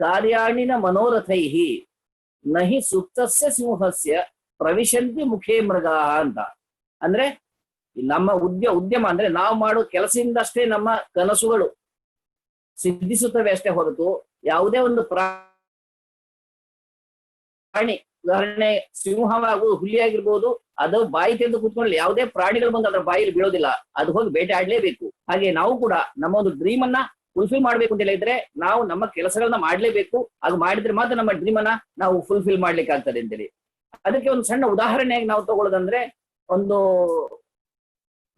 ಕಾರ್ಯಾಣಿನ ಮನೋರಥೈಃ ನಹಿ ಸುಪ್ತಸ್ಯ ಸಿಂಹಸ್ಯ ಪ್ರವಿಶಂತಿ ಮುಖೇ ಮೃಗಾ ಅಂತ. ಅಂದ್ರೆ ನಮ್ಮ ಉದ್ಯಮ ಅಂದ್ರೆ ನಾವು ಮಾಡೋ ಕೆಲಸದಿಂದಷ್ಟೇ ನಮ್ಮ ಕನಸುಗಳು ಸಿದ್ಧಿಸುತ್ತವೆ ಅಷ್ಟೇ ಹೊರತು ಯಾವುದೇ ಒಂದು ಪ್ರಾಣಿ, ಉದಾಹರಣೆ ಸಿಂಹವಾಗುವುದು, ಹುಲಿಯಾಗಿರ್ಬೋದು, ಅದು ಬಾಯಿ ತೆಗೆದು ಕೂತ್ಕೊಳ್ಳಿ, ಯಾವುದೇ ಪ್ರಾಣಿಗಳು ಬಂದು ಅದರ ಬಾಯಲ್ಲಿ ಬೀಳೋದಿಲ್ಲ, ಅದು ಹೋಗಿ ಬೇಟೆ ಆಡ್ಲೇಬೇಕು. ಹಾಗೆ ನಾವು ಕೂಡ ನಮ್ಮ ಒಂದು ಡ್ರೀಮ್ ಅನ್ನ ಫುಲ್ಫಿಲ್ ಮಾಡ್ಬೇಕು ಅಂತ ಹೇಳಿದ್ರೆ ನಾವು ನಮ್ಮ ಕೆಲಸಗಳನ್ನ ಮಾಡ್ಲೇಬೇಕು. ಅದು ಮಾಡಿದ್ರೆ ಮಾತ್ರ ನಮ್ಮ ಡ್ರೀಮ್ ಅನ್ನ ನಾವು ಫುಲ್ಫಿಲ್ ಮಾಡ್ಲಿಕ್ಕೆ ಆಗ್ತದೆ ಅಂತೇಳಿ. ಅದಕ್ಕೆ ಒಂದು ಸಣ್ಣ ಉದಾಹರಣೆಯಾಗಿ ನಾವು ತಗೊಳ್ಳೋದಂದ್ರೆ, ಒಂದು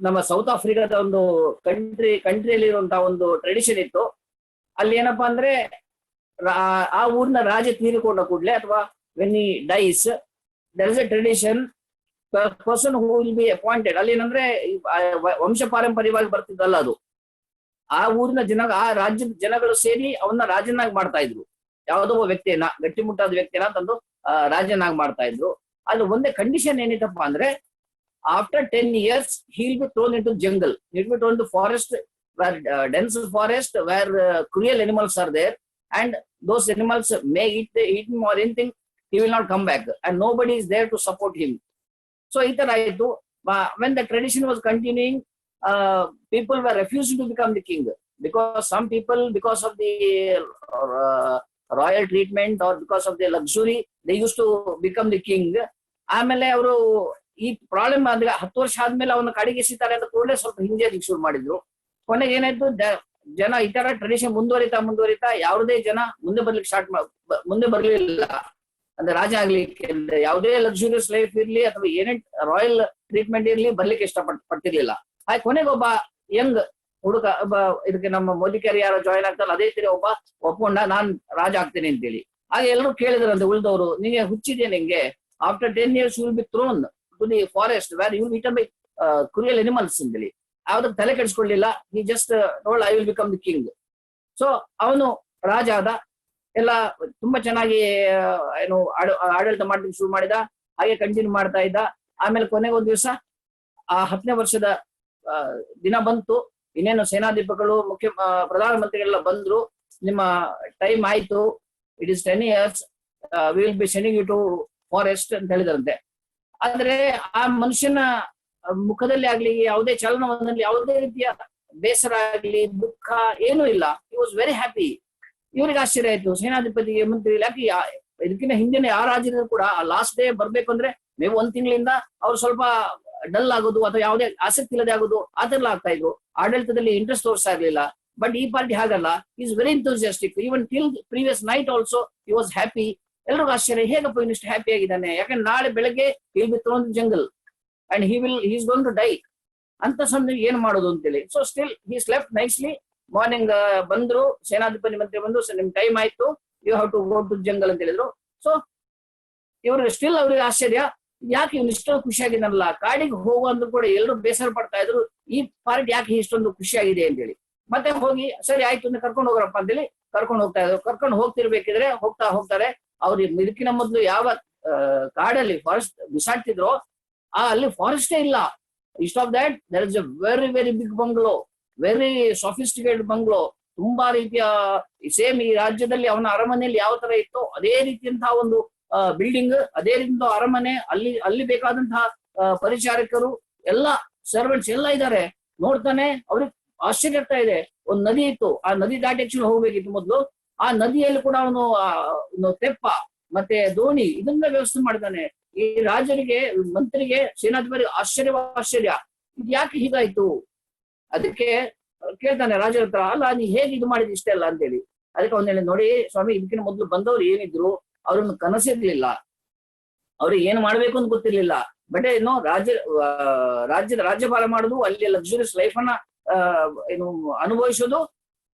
ನಮ್ಮ ಸೌತ್ ಆಫ್ರಿಕಾದ ಒಂದು ಕಂಟ್ರಿಯಲ್ಲಿ ಇರುವಂತಹ ಒಂದು ಟ್ರೆಡಿಷನ್ ಇತ್ತು. ಅಲ್ಲಿ ಏನಪ್ಪಾ ಅಂದ್ರೆ, ಆ ಊರಿನ ರಾಜ ತೀರಿಕೊಂಡ ಕೂಡಲೇ ಅಥವಾ when he dies, there is a tradition person who will be appointed. ಅಲ್ಲಿ ಏನಂದ್ರೆ ವಂಶ ಪಾರಂಪರ್ಯವಾಗಿ ಬರ್ತಿದ್ದಲ್ಲ ಅದು, ಆ ಊರಿನ ಆ ರಾಜ್ಯದ ಜನಗಳು ಸೇರಿ ಅವನ್ನ ರಾಜನಾಗಿ ಮಾಡ್ತಾ ಇದ್ರು. ಯಾವುದೋ ಒಬ್ಬ ವ್ಯಕ್ತಿಯನ್ನ, ಗಟ್ಟಿಮುಟ್ಟಾದ ವ್ಯಕ್ತಿಯನ್ನ ತಂದು ರಾಜನಾಗಿ ಮಾಡ್ತಾ ಇದ್ರು. ಅದು ಒಂದೇ ಕಂಡೀಷನ್ ಏನಿತ್ತಪ್ಪ ಅಂದ್ರೆ, after 10 years he will be thrown into jungle, he will be thrown into forest, where dense forest, where cruel animals are there, and those animals may eat him or anything, he will not come back and nobody is there to support him. So itar aitu, when the tradition was continuing, people were refusing to become the king, because some people, because of the royal treatment or because of the luxury, they used to become the king. ಆಮೇಲೆ ಅವರು ಈ problem ಆದ್ರೆ 10 ವರ್ಷ ಆದ್ಮೇಲೆ ಅವನ್ನ ಕಡೆಗೆಸಿತಾರೆ ಅಂತ ಕೂಡಲೇ ಸ್ವಲ್ಪ ಹಿಂದೆ ಶುರು ಮಾಡಿದ್ರು. ಕೊನೆಗೆ ಏನಾಯ್ತು, ಜನ ಈ ತರ ಟ್ರೆಡಿಷನ್ ಮುಂದುವರಿತಾ ಯಾವುದೇ ಜನ ಮುಂದೆ ಬರ್ಲಿಕ್ಕೆ ಮುಂದೆ ಬರ್ಲಿಲ್ಲ. ಅಂದ್ರೆ ರಾಜ ಆಗ್ಲಿಕ್ಕೆ ಯಾವುದೇ ಲಕ್ಸುರಿಯಸ್ ಲೈಫ್ ಇರ್ಲಿ ಅಥವಾ ಏನೇ ರಾಯಲ್ ಟ್ರೀಟ್ಮೆಂಟ್ ಇರ್ಲಿ ಬರ್ಲಿಕ್ಕೆ ಪಡ್ತಿರ್ಲಿಲ್ಲ. ಹಾಗೆ ಕೊನೆಗೆ ಒಬ್ಬ ಯಂಗ್ ಹುಡುಗ ಇದಕ್ಕೆ ನಮ್ಮ ಮೋದಿಕೇರಿ ಯಾರೋ ಜಾಯಿನ್ ಆಗ್ತಾರಲ್ಲ, ಅದೇ ತೀರಿ ಒಬ್ಬ ಒಪ್ಕೊಂಡ, ನಾನ್ ರಾಜ ಆಗ್ತೇನೆ ಅಂತೇಳಿ. ಹಾಗೆ ಎಲ್ಲರೂ ಕೇಳಿದ್ರಂತೆ ಉಳಿದವರು, ನಿಂಗೆ ಹುಚ್ಚಿದೆ ನಿಂಗೆ, after 10 years you will be thrown to the forest where you will be eaten by cruel animals ಅಂತೇಳಿ. ಯಾವ್ದಕ್ಕೆ ತಲೆ ಕೆಡಿಸ್ಕೊಳ್ಳಿಲ್ಲ, he just told I will become the king. So ಅವನು ರಾಜ ಆದ, ಎಲ್ಲ ತುಂಬಾ ಚೆನ್ನಾಗಿ ಏನು ಆಡಳಿತ ಮಾಡ್ಲಿಕ್ಕೆ ಶುರು ಮಾಡಿದ. ಹಾಗೆ ಕಂಟಿನ್ಯೂ ಮಾಡ್ತಾ ಇದ್ದ. ಆಮೇಲೆ ಕೊನೆಗೆ ಒಂದ್ ದಿವಸ ಆ 10ನೇ ವರ್ಷದ ದಿನ ಬಂತು. ಇನ್ನೇನು ಸೇನಾಧಿಪತಿಗಳು, ಪ್ರಧಾನಮಂತ್ರಿಗಳೆಲ್ಲ ಬಂದ್ರು, ನಿಮ್ಮ ಟೈಮ್ ಆಯ್ತು, it is 10 years, we will be sending you to forest ಅಂತ ಹೇಳಿದ್ರಂತೆ. ಆದ್ರೆ ಆ ಮನುಷ್ಯನ ಮುಖದಲ್ಲಿ ಆಗ್ಲಿ, ಯಾವುದೇ ಚಲನವಲನದಲ್ಲಿ ಯಾವುದೇ ರೀತಿಯ ಬೇಸರ ಆಗ್ಲಿ, ದುಃಖ ಏನೂ ಇಲ್ಲ. He was very happy. ಇವ್ರಿಗೆ ಆಶ್ಚರ್ಯ ಆಯ್ತು, ಸೇನಾಧಿಪತಿಗೆ, ಮಂತ್ರಿ, ಯಾಕೆ ಇದಕ್ಕಿಂತ ಹಿಂದಿನ ಯಾವ ರಾಜ್ಯದಲ್ಲೂ ಕೂಡ ಲಾಸ್ಟ್ ಡೇ ಬರ್ಬೇಕು ಅಂದ್ರೆ ಮೇವು 1 ತಿಂಗಳಿಂದ ಅವ್ರು ಸ್ವಲ್ಪ ಡಲ್ ಆಗೋದು ಅಥವಾ ಯಾವುದೇ ಆಸಕ್ತಿ ಇಲ್ಲದೆ ಆಗೋದು ಆ ತರ ಆಗ್ತಾ ಇದ್ರು. ಆಡಳಿತದಲ್ಲಿ ಇಂಟ್ರೆಸ್ಟ್ ತೋರಿಸ್ತಾ ಇರ್ಲಿಲ್ಲ. ಬಟ್ ಈ ಪಾರ್ಟಿ ಹಾಗಲ್ಲ, is very enthusiastic. Even till previous night also he was happy. ಎಲ್ರಿಗೂ ಆಶ್ಚರ್ಯ, ಹೇಗಪ್ಪ ಇನ್ನಿಷ್ಟು ಹ್ಯಾಪಿ ಆಗಿದ್ದಾನೆ, ಯಾಕಂದ್ರೆ ನಾಳೆ ಬೆಳಗ್ಗೆ will be thrown jungle and he is going to die ಅಂತ ಸಮಯ ಏನ್ ಮಾಡೋದು ಅಂತೇಳಿ. So still he slept nicely. Morning ಬಂದ್ರು, ಸೇನಾಧಿಪತಿ ಮಂತ್ರಿ ಬಂದು, ನಿಮ್ ಟೈಮ್ ಆಯ್ತು, you have to go to jungle ಅಂತ ಹೇಳಿದ್ರು. ಸೊ ಇವ್ರಿಗೆ ಸ್ಟಿಲ್ ಅವ್ರಿಗೆ ಆಶ್ಚರ್ಯ, ಯಾಕೆ ಇವ್ನು ಇಷ್ಟೊಂದು ಖುಷಿಯಾಗಿದ್ದಾನಲ್ಲ, ಕಾಡಿಗೆ ಹೋಗು ಅಂದ್ರೂ ಕೂಡ ಎಲ್ಲರೂ ಬೇಸರ ಪಡ್ತಾ ಇದ್ರು, ಈ ಪಾರ್ಟಿ ಯಾಕೆ ಇಷ್ಟೊಂದು ಖುಷಿಯಾಗಿದೆ ಅಂತೇಳಿ. ಮತ್ತೆ ಹೋಗಿ ಸರಿ ಆಯ್ತು ಕರ್ಕೊಂಡು ಹೋಗ್ರಪ್ಪ ಅಂತೇಳಿ ಕರ್ಕೊಂಡು ಹೋಗ್ತಾ ಇದ್ರು. ಕರ್ಕೊಂಡು ಹೋಗ್ತಿರ್ಬೇಕಿದ್ರೆ ಹೋಗ್ತಾರೆ. ಅವ್ರು ಇದಕ್ಕಿನ ಮೊದಲು ಯಾವ ಕಾಡಲ್ಲಿ ಫಾರೆಸ್ಟ್ ಬಿಸಾಡ್ತಿದ್ರು, ಅಲ್ಲಿ ಫಾರೆಸ್ಟೇ ಇಲ್ಲ. Instead of that there is a very very big bungalow, very sophisticated bungalow. ತುಂಬಾ ರೀತಿಯ ಸೇಮ್ ಈ ರಾಜ್ಯದಲ್ಲಿ ಅವನ ಅರಮನೆಯಲ್ಲಿ ಯಾವ ತರ ಇತ್ತು ಅದೇ ರೀತಿಯಂತಹ ಒಂದು ಬಿಲ್ಡಿಂಗ್, ಅದೇ ರೀತಿಯ ಅರಮನೆ, ಅಲ್ಲಿ ಬೇಕಾದಂತಹ ಪರಿಚಾರಕರು ಎಲ್ಲ, ಸರ್ವೆಂಟ್ಸ್ ಎಲ್ಲ ಇದ್ದಾರೆ. ನೋಡ್ತಾನೆ, ಅವ್ರಿಗೆ ಆಶ್ಚರ್ಯ ಆಗ್ತಾ ಇದೆ. ಒಂದು ನದಿ ಇತ್ತು, ಆ ನದಿ ದಾಟಿ ಆಕ್ಚುಲಿ ಹೋಗ್ಬೇಕಿತ್ತು ಮೊದಲು. ಆ ನದಿಯಲ್ಲಿ ಕೂಡ ಅವನು ತೆಪ್ಪ ಮತ್ತೆ ದೋಣಿ ಇದನ್ನ ವ್ಯವಸ್ಥೆ ಮಾಡಿದ್ದಾನೆ. ಈ ರಾಜರಿಗೆ, ಮಂತ್ರಿಗೆ, ಸೇನಾಧಿಪತಿ ಆಶ್ಚರ್ಯ, ಇದು ಯಾಕೆ ಹೀಗಾಯ್ತು? ಅದಕ್ಕೆ ಕೇಳ್ತಾನೆ ರಾಜರ ಹತ್ರ, ಅಲ್ಲ ನೀ ಹೇಗೆ ಇದು ಮಾಡಿದ್ ಇಷ್ಟೆಲ್ಲ ಅಂತೇಳಿ. ಅದಕ್ಕೆ ಅವನೇಳಿ, ನೋಡಿ ಸ್ವಾಮಿ, ಇದಕ್ಕಿಂತ ಮೊದಲು ಬಂದವ್ರು ಏನಿದ್ರು ಅವ್ರನ್ನ ಕನಸಿರ್ಲಿಲ್ಲ, ಅವ್ರಿಗೆ ಏನ್ ಮಾಡ್ಬೇಕು ಅಂತ ಗೊತ್ತಿರ್ಲಿಲ್ಲ. ಬಟ್ ಏನೋ ರಾಜ್ಯಭಾರ ಮಾಡುದು, ಅಲ್ಲಿ ಲಕ್ಸುರಿಯಸ್ ಲೈಫ್ ಅನ್ನ ಏನು ಅನುಭವಿಸೋದು.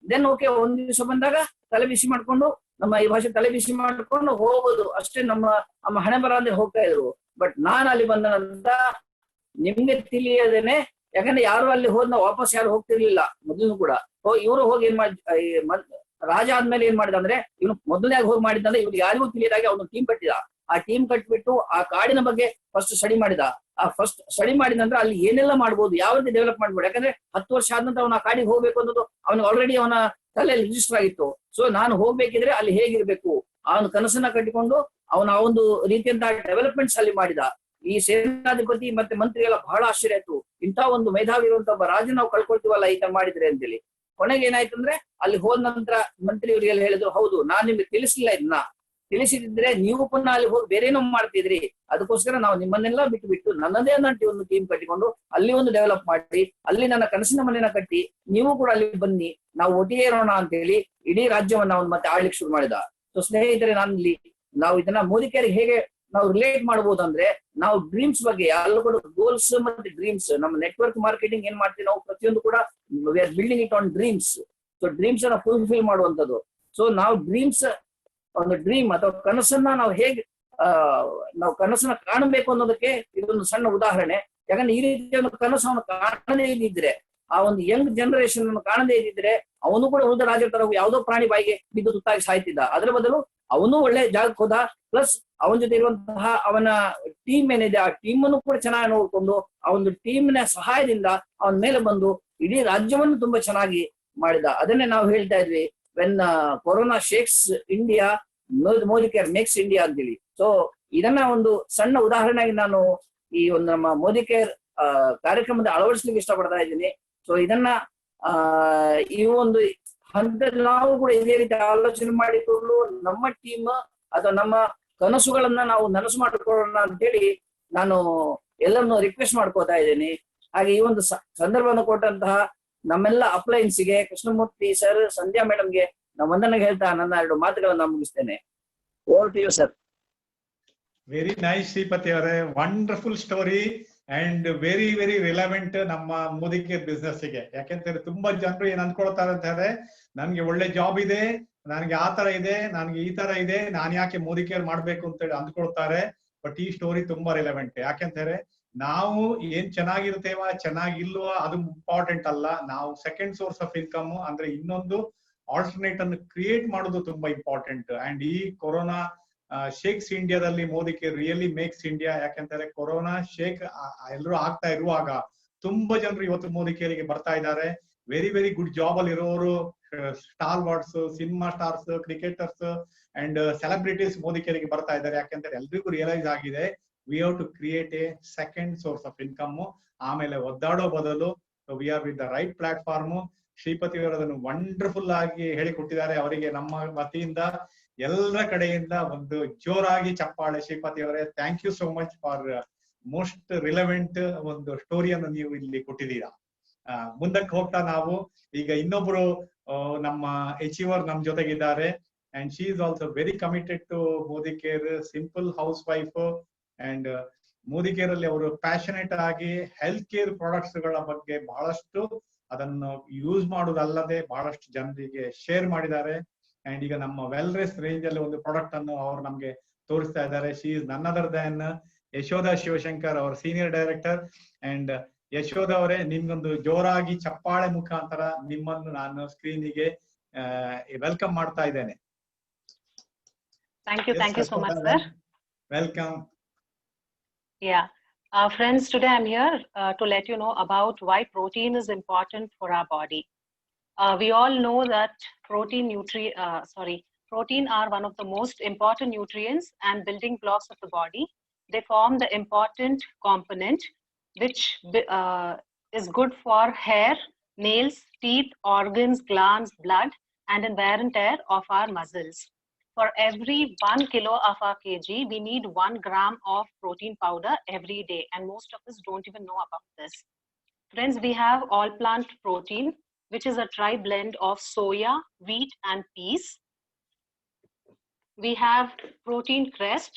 ದೆನ್ ಓಕೆ, ಒಂದ್ ದಿವಸ ಬಂದಾಗ ತಲೆ ಬಿಸಿ ಮಾಡ್ಕೊಂಡು, ನಮ್ಮ ಈ ಭಾಷೆ ತಲೆ ಬಿಸಿ ಮಾಡ್ಕೊಂಡು ಹೋಗೋದು ಅಷ್ಟೇ. ನಮ್ಮ ಹಣೆ ಬರ ಅಂದ್ರೆ ಹೋಗ್ತಾ ಇದ್ರು. ಬಟ್ ನಾನು ಅಲ್ಲಿ ಬಂದ ನಂತರ ನಿಮ್ಗೆ ತಿಳಿಯದೇನೆ, ಯಾಕಂದ್ರೆ ಯಾರು ಅಲ್ಲಿ ಹೋದ್ನ ವಾಪಸ್ ಯಾರು ಹೋಗ್ತಿರ್ಲಿಲ್ಲ ಮೊದಲು ಕೂಡ. ಇವರು ಹೋಗಿ ಏನ್ ರಾಜ ಆದ್ಮೇಲೆ ಏನ್ ಮಾಡಿದ ಅಂದ್ರೆ, ಇವನು ಮೊದಲನೇ ಹೋಗಿ ಮಾಡಿದಂದ್ರೆ ಇವ್ರಿಗೆ ಯಾರಿಗೂ ತಿಳಿಯದಾಗಿ ಅವನು ಟೀಮ್ ಕಟ್ಟಿದ. ಆ ಟೀಮ್ ಕಟ್ಬಿಟ್ಟು ಆ ಕಾಡಿನ ಬಗ್ಗೆ ಫಸ್ಟ್ ಸ್ಟಡಿ ಮಾಡಿದ. ಆ ಫಸ್ಟ್ ಸ್ಟಡಿ ಮಾಡಿದ ನಂತರ ಅಲ್ಲಿ ಏನೆಲ್ಲ ಮಾಡ್ಬೋದು, ಯಾವ ರೀತಿ ಡೆವಲಪ್ ಮಾಡ್ಬೋದು. ಯಾಕಂದ್ರೆ 10 ವರ್ಷ ಆದ ನಂತರ ಅವನ ಆ ಕಾಡಿಗೆ ಹೋಗ್ಬೇಕು ಅನ್ನೋದು ಅವನಿಗೆ ಆಲ್ರೆಡಿ ಅವನ ತಲೆಯಲ್ಲಿ ರಿಜಿಸ್ಟರ್ ಆಗಿತ್ತು. ಸೊ ನಾನು ಹೋಗ್ಬೇಕಿದ್ರೆ ಅಲ್ಲಿ ಹೇಗಿರ್ಬೇಕು ಆ ಒಂದು ಕನಸನ್ನ ಕಟ್ಟಿಕೊಂಡು ಅವನ ಆ ಒಂದು ರೀತಿಯಂತಹ ಡೆವಲಪ್ಮೆಂಟ್ಸ್ ಅಲ್ಲಿ ಮಾಡಿದ. ಈ ಸೇನಾಧಿಪತಿ ಮತ್ತೆ ಮಂತ್ರಿಗಳ ಬಹಳ ಆಶ್ಚರ್ಯ ಆಯ್ತು, ಇಂಥ ಒಂದು ಮೇಧಾವಿ ಇರುವಂತ ಒಬ್ಬ ರಾಜ ನಾವು ಕಳ್ಕೊಳ್ತೀವಲ್ಲ ಈತ ಮಾಡಿದ್ರೆ ಅಂತೇಳಿ. ಕೊನೆಗೆ ಏನಾಯ್ತು ಅಂದ್ರೆ ಅಲ್ಲಿ ಹೋದ ನಂತರ ಮಂತ್ರಿಯವರಿಗೆಲ್ಲ ಹೇಳಿದ್ರು, ಹೌದು ನಾನ್ ನಿಮ್ಗೆ ತಿಳಿಸ್ಲಿಲ್ಲ, ಇದನ್ನ ತಿಳಿಸಿದ್ರೆ ನೀವು ಪುನಃ ಅಲ್ಲಿ ಹೋಗಿ ಬೇರೇನೋ ಮಾಡ್ತಿದ್ರಿ, ಅದಕ್ಕೋಸ್ಕರ ನಾವು ನಿಮ್ಮನ್ನೆಲ್ಲ ಬಿಟ್ಟು ನನ್ನದೇ ಒಂದು ಟೀಮ್ ಕಟ್ಟಿಕೊಂಡು ಅಲ್ಲಿ ಒಂದು ಡೆವಲಪ್ ಮಾಡಿ ಅಲ್ಲಿ ನನ್ನ ಕನಸಿನ ಮನೆಯನ್ನ ಕಟ್ಟಿ ನೀವು ಕೂಡ ಅಲ್ಲಿ ಬನ್ನಿ, ನಾವು ಒಟ್ಟಿಗೆ ಇರೋಣ ಅಂತ ಹೇಳಿ ಇಡೀ ರಾಜ್ಯವನ್ನ ಅವನು ಮತ್ತೆ ಆಳ್ಲಿಕ್ಕೆ ಶುರು ಮಾಡಿದ. ಸೊ ಸ್ನೇಹಿತರೆ, ನಾನಲ್ಲಿ ನಾವು ಇದನ್ನ ಮೋದಿ ಕೇರಿಗೆ ಹೇಗೆ ನಾವು ರಿಲೇಟ್ ಮಾಡಬಹುದು ಅಂದ್ರೆ, ನಾವು ಡ್ರೀಮ್ಸ್ ಬಗ್ಗೆ ಎಲ್ಲ ಕೂಡ ಗೋಲ್ಸ್ ಮತ್ತೆ ಡ್ರೀಮ್ಸ್, ನಮ್ಮ ನೆಟ್ವರ್ಕ್ ಮಾರ್ಕೆಟಿಂಗ್ ಏನ್ ಮಾಡ್ತೀವಿ ನಾವು ಪ್ರತಿಯೊಂದು ಕೂಡ we are building it on dreams. So dreams ಅನ್ನ ಫುಲ್ಫಿಲ್ ಮಾಡುವಂತದ್ದು. ಸೊ ನಾವು ಡ್ರೀಮ್ಸ್, ಒಂದು ಡ್ರೀಮ್ ಅಥವಾ ಕನಸನ್ನ ನಾವು ಹೇಗೆ ನಾವು ಕನಸನ್ನ ಕಾಣಬೇಕು ಅನ್ನೋದಕ್ಕೆ ಇದೊಂದು ಸಣ್ಣ ಉದಾಹರಣೆ. ಯಾಕಂದ್ರೆ ಈ ರೀತಿಯ ಒಂದು ಕನಸು ಅವನು ಕಾಣದೇ ಇದ್ದಿದ್ರೆ, ಆ ಒಂದು ಯಂಗ್ ಜನರೇಷನ್ ಅನ್ನು ಕಾಣದೇ ಇದ್ದಿದ್ರೆ ಅವನು ಕೂಡ ಉಳಿದ ರಾಜರ ತರ ಯಾವುದೋ ಪ್ರಾಣಿ ಬಾಯಿಗೆ ಬಿದ್ದು ತುತ್ತಾಗಿ ಸಾಯ್ತಿದ್ದ. ಅದರ ಬದಲು ಅವನು ಒಳ್ಳೆ ಜಾಗಕ್ಕೆ ಹೋದ, ಪ್ಲಸ್ ಅವನ ಜೊತೆ ಇರುವಂತಹ ಅವನ ಟೀಮ್ ಏನಿದೆ ಆ ಟೀಮ್ ಅನ್ನು ಕೂಡ ಚೆನ್ನಾಗಿ ನೋಡ್ಕೊಂಡು ಆ ಒಂದು ಟೀಮ್ನ ಸಹಾಯದಿಂದ ಅವನ ಮೇಲೆ ಬಂದು ಇಡೀ ರಾಜ್ಯವನ್ನು ತುಂಬಾ ಚೆನ್ನಾಗಿ ಮಾಡಿದ. ಅದನ್ನೇ ನಾವು ಹೇಳ್ತಾ ಇದ್ವಿ, when corona shakes India, Modi care makes India ಅಂತೇಳಿ. ಸೊ ಇದನ್ನ ಒಂದು ಸಣ್ಣ ಉದಾಹರಣೆಯಾಗಿ ನಾನು ಈ ಒಂದು ನಮ್ಮ ಮೋದಿ ಕೇರ್ ಕಾರ್ಯಕ್ರಮದ ಅಳವಡಿಸ್ಲಿಕ್ಕೆ ಇಷ್ಟಪಡ್ತಾ ಇದ್ದೀನಿ. ಸೊ ಇದನ್ನ ಈ ಒಂದು ಹಂತದಲ್ಲಿ ನಾವು ಕೂಡ ಇದೇ ರೀತಿ ಆಲೋಚನೆ ಮಾಡಿಕೊಂಡು ನಮ್ಮ ಟೀಮ್ ಅಥವಾ ನಮ್ಮ ಕನಸುಗಳನ್ನ ನಾವು ನನಸು ಮಾಡಿಕೊಳ್ಳೋಣ ಅಂತೇಳಿ ನಾನು ಎಲ್ಲರನ್ನು ರಿಕ್ವೆಸ್ಟ್ ಮಾಡ್ಕೋತಾ ಇದ್ದೀನಿ. ಹಾಗೆ ಈ ಒಂದು ಸಂದರ್ಭವನ್ನು ಕೊಟ್ಟಂತಹ ನಮ್ಮೆಲ್ಲ ಅಪ್ಲೈನ್ಸ್ಗೆ, ಕೃಷ್ಣಮೂರ್ತಿ ಸರ್, ಸಂಧ್ಯಾ ಮೇಡಮ್ಗೆ ನಾವು ವಂದನೆ ಹೇಳ್ತಾ ನನ್ನ 2 ಮಾತುಗಳನ್ನ ಮುಗಿಸ್ತೇನೆ. Over to you sir. Very nice Shripati ಅವರೇ, wonderful story and very very relevant ನಮ್ಮ ಮೋದಿ ಕೇರ್ ಬಿಸ್ನೆಸ್ ಗೆ. ಯಾಕೆಂತಂದ್ರೆ ತುಂಬಾ ಜನರು ಏನ್ ಅನ್ಕೊಳ್ತಾರೆ ಅಂತ ಹೇಳಿದ್ರೆ, ನನ್ಗೆ ಒಳ್ಳೆ ಜಾಬ್ ಇದೆ, ನನ್ಗೆ ಆ ತರ ಇದೆ, ನನ್ಗೆ ಈ ತರ ಇದೆ, ನಾನ್ ಯಾಕೆ ಮೋದಿ ಕೇರ್ ಮಾಡ್ಬೇಕು ಅಂತ ಹೇಳಿ ಅಂದ್ಕೊಳ್ತಾರೆ. ಬಟ್ ಈ ಸ್ಟೋರಿ ತುಂಬಾ ರಿಲೆವೆಂಟ್. ಯಾಕೆಂತಾರೆ ನಾವು ಏನ್ ಚೆನ್ನಾಗಿರ್ತೇವ ಚೆನ್ನಾಗಿಲ್ವಾ ಅದು ಇಂಪಾರ್ಟೆಂಟ್ ಅಲ್ಲ, ನಾವು ಸೆಕೆಂಡ್ ಸೋರ್ಸ್ ಆಫ್ ಇನ್ಕಮ್ ಅಂದ್ರೆ ಇನ್ನೊಂದು ಆಲ್ಟರ್ನೇಟ್ ಅನ್ನು ಕ್ರಿಯೇಟ್ ಮಾಡೋದು ತುಂಬಾ ಇಂಪಾರ್ಟೆಂಟ್. ಅಂಡ್ ಈ ಕೊರೋನಾ ಶೇಕ್ಸ್ ಇಂಡಿಯಾದಲ್ಲಿ Modicare really makes India. ಯಾಕೆಂತಾರೆ ಕೊರೋನಾ ಶೇಕ್ ಎಲ್ಲರೂ ಆಗ್ತಾ ಇರುವಾಗ ತುಂಬಾ ಜನರು ಇವತ್ತು ಮೋದಿ ಕೇರಿಗೆ ಬರ್ತಾ ಇದ್ದಾರೆ. ವೆರಿ ವೆರಿ ಗುಡ್ ಜಾಬ್ ಅಲ್ಲಿ ಇರೋರು, star wards, cinema stars, cricketers and celebrities ಮೋದಿ ಕೇರಿಗೆ ಬರ್ತಾ ಇದ್ದಾರೆ. ಯಾಕೆಂದ್ರೆ ಎಲ್ರಿಗೂ ರಿಯಲೈಸ್ ಆಗಿದೆ we have to create a second source of income. ಆಮೇಲೆ ಒದ್ದಾಡೋ ಬದಲು we are with the right platform. Shripati ಅವರು ಅದನ್ನು ವಂಡರ್ಫುಲ್ ಆಗಿ ಹೇಳಿಕೊಟ್ಟಿದ್ದಾರೆ. ಅವರಿಗೆ ನಮ್ಮ ವತಿಯಿಂದ ಎಲ್ಲರ ಕಡೆಯಿಂದ ಒಂದು ಜೋರಾಗಿ ಚಪ್ಪಾಳೆ. ಶ್ರೀಪತಿ ಅವರೇ, thank you so much for most relevant ಒಂದು ಸ್ಟೋರಿಯನ್ನು ನೀವು ಇಲ್ಲಿ ಕೊಟ್ಟಿದ್ದೀರಾ. ಮುಂದಕ್ಕೆ ಹೋಗ್ತಾ ನಾವು ಈಗ ಇನ್ನೊಬ್ರು ನಮ್ಮ ಅಚೀವರ್ ನಮ್ ಜೊತೆಗಿದ್ದಾರೆ. And she is also very committed to Modi Care, simple house wife. And Modi Care ಅಲ್ಲಿ ಅವರು ಪ್ಯಾಷನೇಟ್ ಆಗಿ ಹೆಲ್ತ್ ಕೇರ್ ಪ್ರಾಡಕ್ಟ್ಸ್ ಗಳ ಬಗ್ಗೆ ಬಹಳಷ್ಟು ಅದನ್ನು ಯೂಸ್ ಮಾಡುವುದಲ್ಲದೆ ಬಹಳಷ್ಟು ಜನರಿಗೆ ಶೇರ್ ಮಾಡಿದ್ದಾರೆ. ಅಂಡ್ ಈಗ ನಮ್ಮ ವೆಲ್ನೆಸ್ ರೇಂಜ್ ಅಲ್ಲಿ ಒಂದು ಪ್ರಾಡಕ್ಟ್ ಅನ್ನು ಅವರು ನಮ್ಗೆ ತೋರಿಸ್ತಾ ಇದ್ದಾರೆ. ಶಿ ಇಸ್ ನನ್ ಅದರ್ ದನ್ ಯಶೋಧ ಶಿವಶಂಕರ್, ಅವರ ಸೀನಿಯರ್ ಡೈರೆಕ್ಟರ್. ಅಂಡ್ ಯಶೋಧ ಅವರೇ, ನಿಮ್ಗೊಂದು ಜೋರಾಗಿ ಚಪ್ಪಾಳೆ ಮುಖಾಂತರ ನಿಮ್ಮನ್ನು ನಾನು ಸ್ಕ್ರೀನಿಗೆ ವೆಲ್ಕಮ್ ಮಾಡ್ತಾ ಇದ್ದೇನೆ. Thank you so much, sir. Welcome. Yeah. Friends, today I'm here to let you know about why protein is important for our body. We all know that protein are one of the most important nutrients and building blocks of the body. They form the important component which is good for hair, nails, teeth, organs, glands, blood, and in wear and tear of our muscles. For every 1 kilo of our kg, we need 1 gram of protein powder every day, and most of us don't even know about this. Friends, we have all plant protein, which is a dry blend of soya, wheat, and peas. We have protein crest,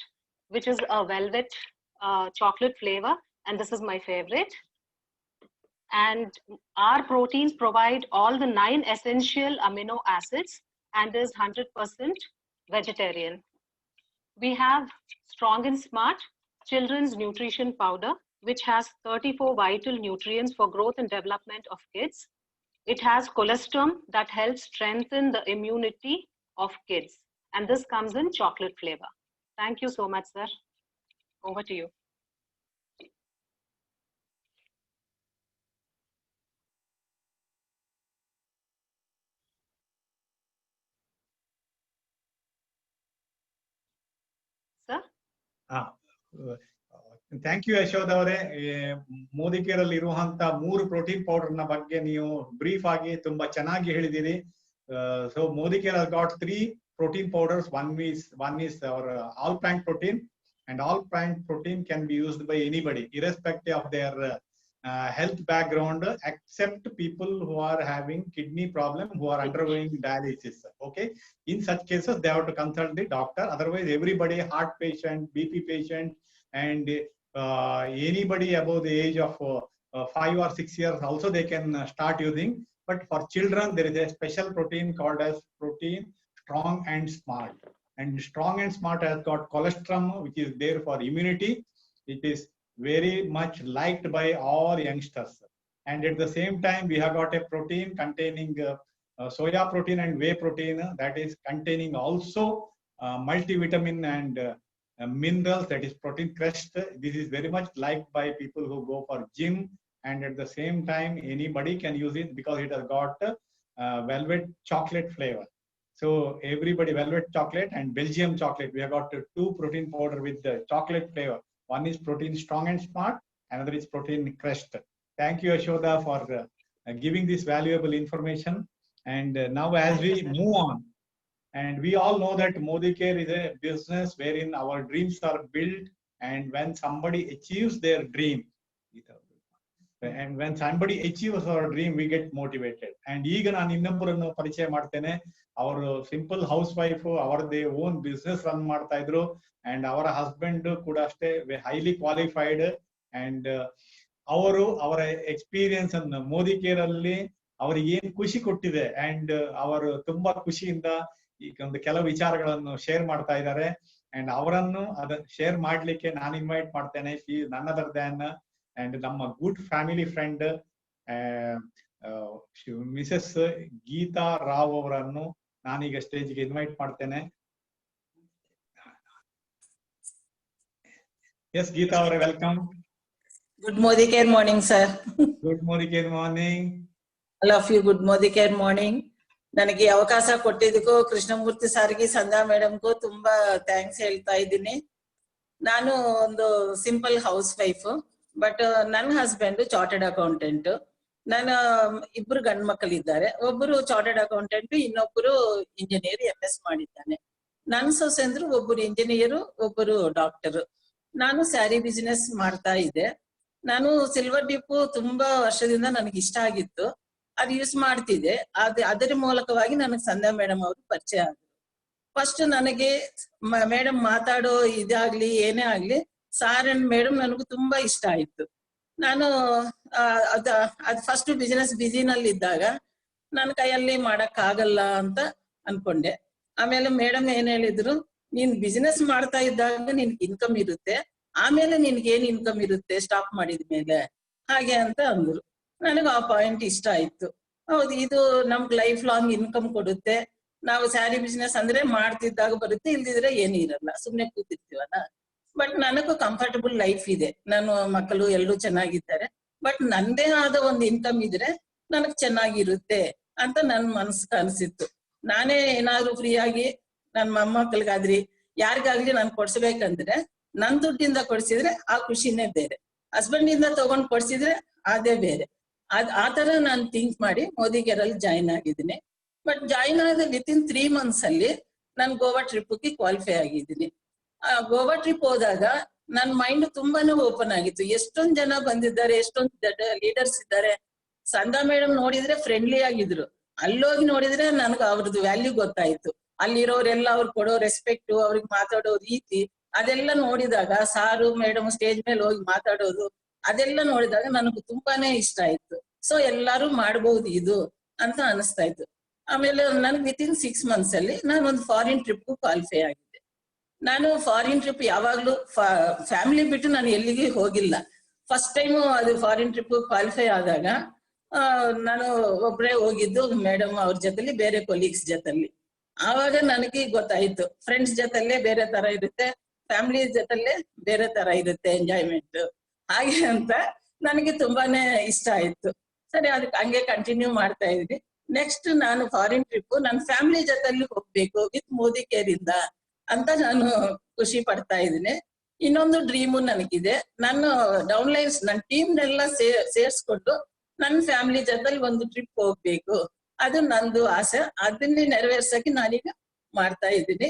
which is a velvet chocolate flavor, and this is my favorite. And our proteins provide all the 9 essential amino acids and is 100% vegetarian. We have Strong and Smart Children's Nutrition Powder, which has 34 vital nutrients for growth and development of kids. It has colostrum that helps strengthen the immunity of kids. And this comes in chocolate flavor. Thank you so much, sir. Over to you. Thank you Yashod ಅವರೇ. ಮೋದಿ ಕೇರ್ ಅಲ್ಲಿ ಇರುವಂತ 3 protein powder ನ ಬಗ್ಗೆ ನೀವು brief ಆಗಿ ತುಂಬಾ ಚೆನ್ನಾಗಿ ಹೇಳಿದಿರಿ. So Modi care has got 3 protein powders. One is our all plant protein, and all plant protein can be used by anybody irrespective of their health background, except people who are having kidney problem, who are undergoing dialysis. Okay, in such cases they have to consult the doctor. Otherwise everybody, heart patient, BP patient, and anybody above the age of 5 or 6 years also they can start using. But for children there is a special protein called as protein strong and smart, and strong and smart has got colostrum, which is there for immunity. It is very much liked by all youngsters. And at the same time we have got a protein containing soya protein and whey protein that is containing also multivitamin and minerals, that is protein crest. This is very much liked by people who go for gym, and at the same time anybody can use it because it has got velvet chocolate flavor. So everybody, velvet chocolate and Belgium chocolate, we have got 2 protein powder with the chocolate flavor. One is protein strong and smart, another is protein crest. Thank you Yashoda for giving this valuable information. And now as we move on, and we all know that Modi Care is a business wherein our dreams are built, and when somebody achieves their dream, and when somebody achieves our dream, we get motivated. And ಈಗ ನಾನು ಇನ್ನೊಬ್ಬರನ್ನು ಪರಿಚಯ ಮಾಡ್ತೇನೆ. ಅವರು simple house wife, ಅವರದೇ own business run ಮಾಡ್ತಾ ಇದ್ರು, and ಅವರ ಹಸ್ಬೆಂಡ್ ಕೂಡ ಅಷ್ಟೇ ಹೈಲಿ ಕ್ವಾಲಿಫೈಡ್. ಅಂಡ್ ಅವರು ಅವರ ಎಕ್ಸ್ಪೀರಿಯನ್ಸ್ ಅನ್ನು ಮೋದಿ ಕೇರ್ ಅಲ್ಲಿ ಅವರಿಗೆ ಏನ್ ಖುಷಿ ಕೊಟ್ಟಿದೆ, ಅಂಡ್ ಅವರು ತುಂಬಾ ಖುಷಿಯಿಂದ ಈಗ ಒಂದು ಕೆಲವು ವಿಚಾರಗಳನ್ನು ಶೇರ್ ಮಾಡ್ತಾ ಇದ್ದಾರೆ. ಅಂಡ್ ಅವರನ್ನು ಅದನ್ನ ಶೇರ್ ಮಾಡ್ಲಿಕ್ಕೆ ನಾನು ಇನ್ವೈಟ್ ಮಾಡ್ತೇನೆ. ನನ್ ಅದರ್ ದ್ಯಾನ್ ಅಂಡ್ ನಮ್ಮ good family friend Mrs Geeta Rao ಅವರನ್ನು ನಾನೀಗ ಸ್ಟೇಜ್ಗೆ ಇನ್ವೈಟ್ ಮಾಡ್ತೇನೆ. ಎಸ್ ಗೀತಾ ಅವರೇ, welcome. Good Modi Care morning, sir. Good Modi Care morning. All of you, good Modi Care morning. ನನಗೆ ಅವಕಾಶ ಕೊಟ್ಟಿದ್ದಕ್ಕೂ ಕೃಷ್ಣಮೂರ್ತಿ ಸಾರ್ಗೆ, ಸಂಧ್ಯಾ ಮೇಡಮ್ಗೂ ತುಂಬಾ ಥ್ಯಾಂಕ್ಸ್ ಹೇಳ್ತಾ ಇದ್ದೀನಿ. ನಾನು ಒಂದು ಸಿಂಪಲ್ ಹೌಸ್ ವೈಫ್, ಬಟ್ ನನ್ನ ಹಸ್ಬೆಂಡ್ ಚಾರ್ಟರ್ಡ್ ಅಕೌಂಟೆಂಟ್. ನನ್ನ ಇಬ್ರು ಗಂಡು ಮಕ್ಕಳಿದ್ದಾರೆ. ಒಬ್ಬರು ಚಾರ್ಟರ್ಡ್ ಅಕೌಂಟೆಂಟ್, ಇನ್ನೊಬ್ಬರು ಇಂಜಿನಿಯರ್ MS ಮಾಡಿದ್ದಾನೆ. ನನ್ನ ಸೊಸೆಂದ್ರು ಒಬ್ಬರು ಇಂಜಿನಿಯರು, ಒಬ್ಬರು ಡಾಕ್ಟರ್. ನಾನು ಸ್ಯಾರಿ ಬಿಸಿನೆಸ್ ಮಾಡ್ತಾ ಇದ್ದೆ. ನಾನು ಸಿಲ್ವರ್ ಡಿಪ್ಪು ತುಂಬಾ ವರ್ಷದಿಂದ ನನಗೆ ಇಷ್ಟ ಆಗಿತ್ತು, ಅದು ಯೂಸ್ ಮಾಡ್ತಿದ್ದೆ. ಅದರ ಮೂಲಕವಾಗಿ ನನಗೆ ಸಂಧ್ಯಾ ಮೇಡಮ್ ಅವರು ಪರಿಚಯ ಆದ್ರು. ಫಸ್ಟ್ ನನಗೆ ಮೇಡಮ್ ಮಾತಾಡೋ ಇದಾಗ್ಲಿ ಏನೇ ಆಗ್ಲಿ, ಸಾರ್ ಅಂಡ್ ಮೇಡಮ್ ನನಗೂ ತುಂಬಾ ಇಷ್ಟ ಆಯ್ತು. ನಾನು ಅದ್ ಫಸ್ಟ್ ಬಿಸಿನೆಸ್ ಬಿಸಿನಲ್ಲಿ ಇದ್ದಾಗ ನನ್ನ ಕೈಯಲ್ಲಿ ಮಾಡಕ್ ಆಗಲ್ಲ ಅಂತ ಅನ್ಕೊಂಡೆ. ಆಮೇಲೆ ಮೇಡಮ್ ಏನ್ ಹೇಳಿದ್ರು, ನೀನ್ ಬಿಸಿನೆಸ್ ಮಾಡ್ತಾ ಇದ್ದಾಗ ನಿನ್ಗೆ ಇನ್ಕಮ್ ಇರುತ್ತೆ, ಆಮೇಲೆ ನಿನ್ಗೆ ಏನ್ ಇನ್ಕಮ್ ಇರುತ್ತೆ ಸ್ಟಾಪ್ ಮಾಡಿದ್ಮೇಲೆ, ಹಾಗೆ ಅಂತ ಅಂದ್ರು. ನನಗೆ ಆ ಪಾಯಿಂಟ್ ಇಷ್ಟ ಆಯ್ತು. ಹೌದು, ಇದು ನಮ್ಗೆ ಲೈಫ್ ಲಾಂಗ್ ಇನ್ಕಮ್ ಕೊಡುತ್ತೆ. ನಾವು ಸ್ಯಾರಿ ಬಿಸ್ನೆಸ್ ಅಂದ್ರೆ ಮಾಡ್ತಿದ್ದಾಗ ಬರುತ್ತೆ, ಇಲ್ದಿದ್ರೆ ಏನೂ ಇರಲ್ಲ, ಸುಮ್ನೆ ಕೂತಿರ್ತೀವಲ್ಲ. ಬಟ್ ನನಗೂ ಕಂಫರ್ಟಬಲ್ ಲೈಫ್ ಇದೆ, ನಾನು ಮಕ್ಕಳು ಎಲ್ಲರೂ ಚೆನ್ನಾಗಿದ್ದಾರೆ. ಬಟ್ ನಂದೇ ಆದ ಒಂದು ಇನ್ಕಮ್ ಇದ್ರೆ ನನಗ್ ಚೆನ್ನಾಗಿರುತ್ತೆ ಅಂತ ನನ್ ಮನ್ಸಿಗೆ ಅನ್ಸಿತ್ತು. ನಾನೇ ಏನಾದ್ರು ಫ್ರೀ ಆಗಿ ನನ್ನ ಮೊಮ್ಮಕ್ಕಳಿಗಾದ್ರಿ ಯಾರಿಗಾಗ್ಲಿ ನಾನು ಕೊಡ್ಸ್ಬೇಕಂದ್ರೆ ನನ್ ದುಡ್ಡಿಂದ ಕೊಡ್ಸಿದ್ರೆ ಆ ಖುಷಿನೇ ಬೇರೆ, ಹಸ್ಬೆಂಡ್ ಇಂದ ತಗೊಂಡ್ ಕೊಡ್ಸಿದ್ರೆ ಅದೇ ಬೇರೆ. ಆತರ ನಾನು ಥಿಂಕ್ ಮಾಡಿ ಮೋದಿ ಕೇರ್ ಅಲ್ಲಿ ಜಾಯಿನ್ ಆಗಿದ್ದೀನಿ. ಬಟ್ ಜಾಯಿನ್ ಆದ ವಿತಿನ್ 3 months ಅಲ್ಲಿ ನಾನು ಗೋವಾ ಟ್ರಿಪ್ಗೆ ಕ್ವಾಲಿಫೈ ಆಗಿದ್ದೀನಿ. ಗೋವಾ ಟ್ರಿಪ್ ಹೋದಾಗ ನನ್ನ ಮೈಂಡ್ ತುಂಬಾನೇ ಓಪನ್ ಆಗಿತ್ತು. ಎಷ್ಟೊಂದ್ ಜನ ಬಂದಿದ್ದಾರೆ, ಎಷ್ಟೊಂದ್ ಲೀಡರ್ಸ್ ಇದ್ದಾರೆ. ಸಂಧ್ಯಾ ಮೇಡಮ್ ನೋಡಿದ್ರೆ ಫ್ರೆಂಡ್ಲಿ ಆಗಿದ್ರು, ಅಲ್ಲೋಗಿ ನೋಡಿದ್ರೆ ನನ್ಗೆ ಅವ್ರದ್ದು ವ್ಯಾಲ್ಯೂ ಗೊತ್ತಾಯ್ತು. ಅಲ್ಲಿರೋರೆಲ್ಲ ಅವ್ರು ಕೊಡೋ ರೆಸ್ಪೆಕ್ಟ್, ಅವ್ರಿಗೆ ಮಾತಾಡೋ ರೀತಿ, ಅದೆಲ್ಲ ನೋಡಿದಾಗ, ಸಾರು ಮೇಡಮ್ ಸ್ಟೇಜ್ ಮೇಲೆ ಹೋಗಿ ಮಾತಾಡೋದು, ಅದೆಲ್ಲ ನೋಡಿದಾಗ ನನಗೆ ತುಂಬಾನೇ ಇಷ್ಟ ಆಯ್ತು. ಸೊ ಎಲ್ಲಾರು ಮಾಡ್ಬಹುದು ಇದು ಅಂತ ಅನಿಸ್ತಾ ಇತ್ತು. ಆಮೇಲೆ ನನ್ಗೆ ವಿತಿನ್ 6 months ಅಲ್ಲಿ ನಾನು ಒಂದು ಫಾರಿನ್ ಟ್ರಿಪ್ ಕ್ವಾಲಿಫೈ ಆಗಿದ್ದೆ. ನಾನು ಫಾರಿನ್ ಟ್ರಿಪ್ ಯಾವಾಗ್ಲೂ ಫ್ಯಾಮಿಲಿ ಬಿಟ್ಟು ನಾನು ಎಲ್ಲಿಗೆ ಹೋಗಿಲ್ಲ. ಫಸ್ಟ್ ಟೈಮ್ ಅದು ಫಾರಿನ್ ಟ್ರಿಪ್ ಕ್ವಾಲಿಫೈ ಆದಾಗ ನಾನು ಒಬ್ರೇ ಹೋಗಿದ್ದು, ಮೇಡಮ್ ಅವ್ರ ಜೊತೆಲಿ, ಬೇರೆ ಕೊಲೀಗ್ಸ್ ಜೊತೆಲಿ. ಆವಾಗ ನನಗೆ ಗೊತ್ತಾಯ್ತು, ಫ್ರೆಂಡ್ಸ್ ಜೊತೆಲ್ಲೇ ಬೇರೆ ತರ ಇರುತ್ತೆ, ಫ್ಯಾಮಿಲಿ ಜೊತೆಲ್ಲೇ ಬೇರೆ ತರ ಇರುತ್ತೆ ಎಂಜಾಯ್ಮೆಂಟ್, ಹಾಗೆ ಅಂತ ನನಗೆ ತುಂಬಾನೇ ಇಷ್ಟ ಆಯ್ತು. ಸರಿ, ಅದಕ್ಕೆ ಹಂಗೆ ಕಂಟಿನ್ಯೂ ಮಾಡ್ತಾ ಇದ್ವಿ. ನೆಕ್ಸ್ಟ್ ನಾನು ಫಾರಿನ್ ಟ್ರಿಪ್ ನನ್ನ ಫ್ಯಾಮಿಲಿ ಜೊತೆಲಿ ಹೋಗ್ಬೇಕು ವಿತ್ ಮೋದಿ ಕೇರ್ ಇಂದ ಅಂತ ನಾನು ಖುಷಿ ಪಡ್ತಾ ಇದ್ದೀನಿ. ಇನ್ನೊಂದು ಡ್ರೀಮು ನನಗಿದೆ. ನಾನು ಡೌನ್ಲೈನ್ಸ್ ನನ್ನ ಟೀಮ್ನೆಲ್ಲ ಸೇರ್ಸ್ಕೊಂಡು ನನ್ನ ಫ್ಯಾಮಿಲಿ ಜೊತೆಲಿ ಒಂದು ಟ್ರಿಪ್ ಹೋಗ್ಬೇಕು, ಅದು ನಂದು ಆಸೆ. ಅದನ್ನೇ ನೆರವೇರ್ಸಕ್ಕೆ ನಾನೀಗ ಮಾಡ್ತಾ ಇದ್ದೀನಿ.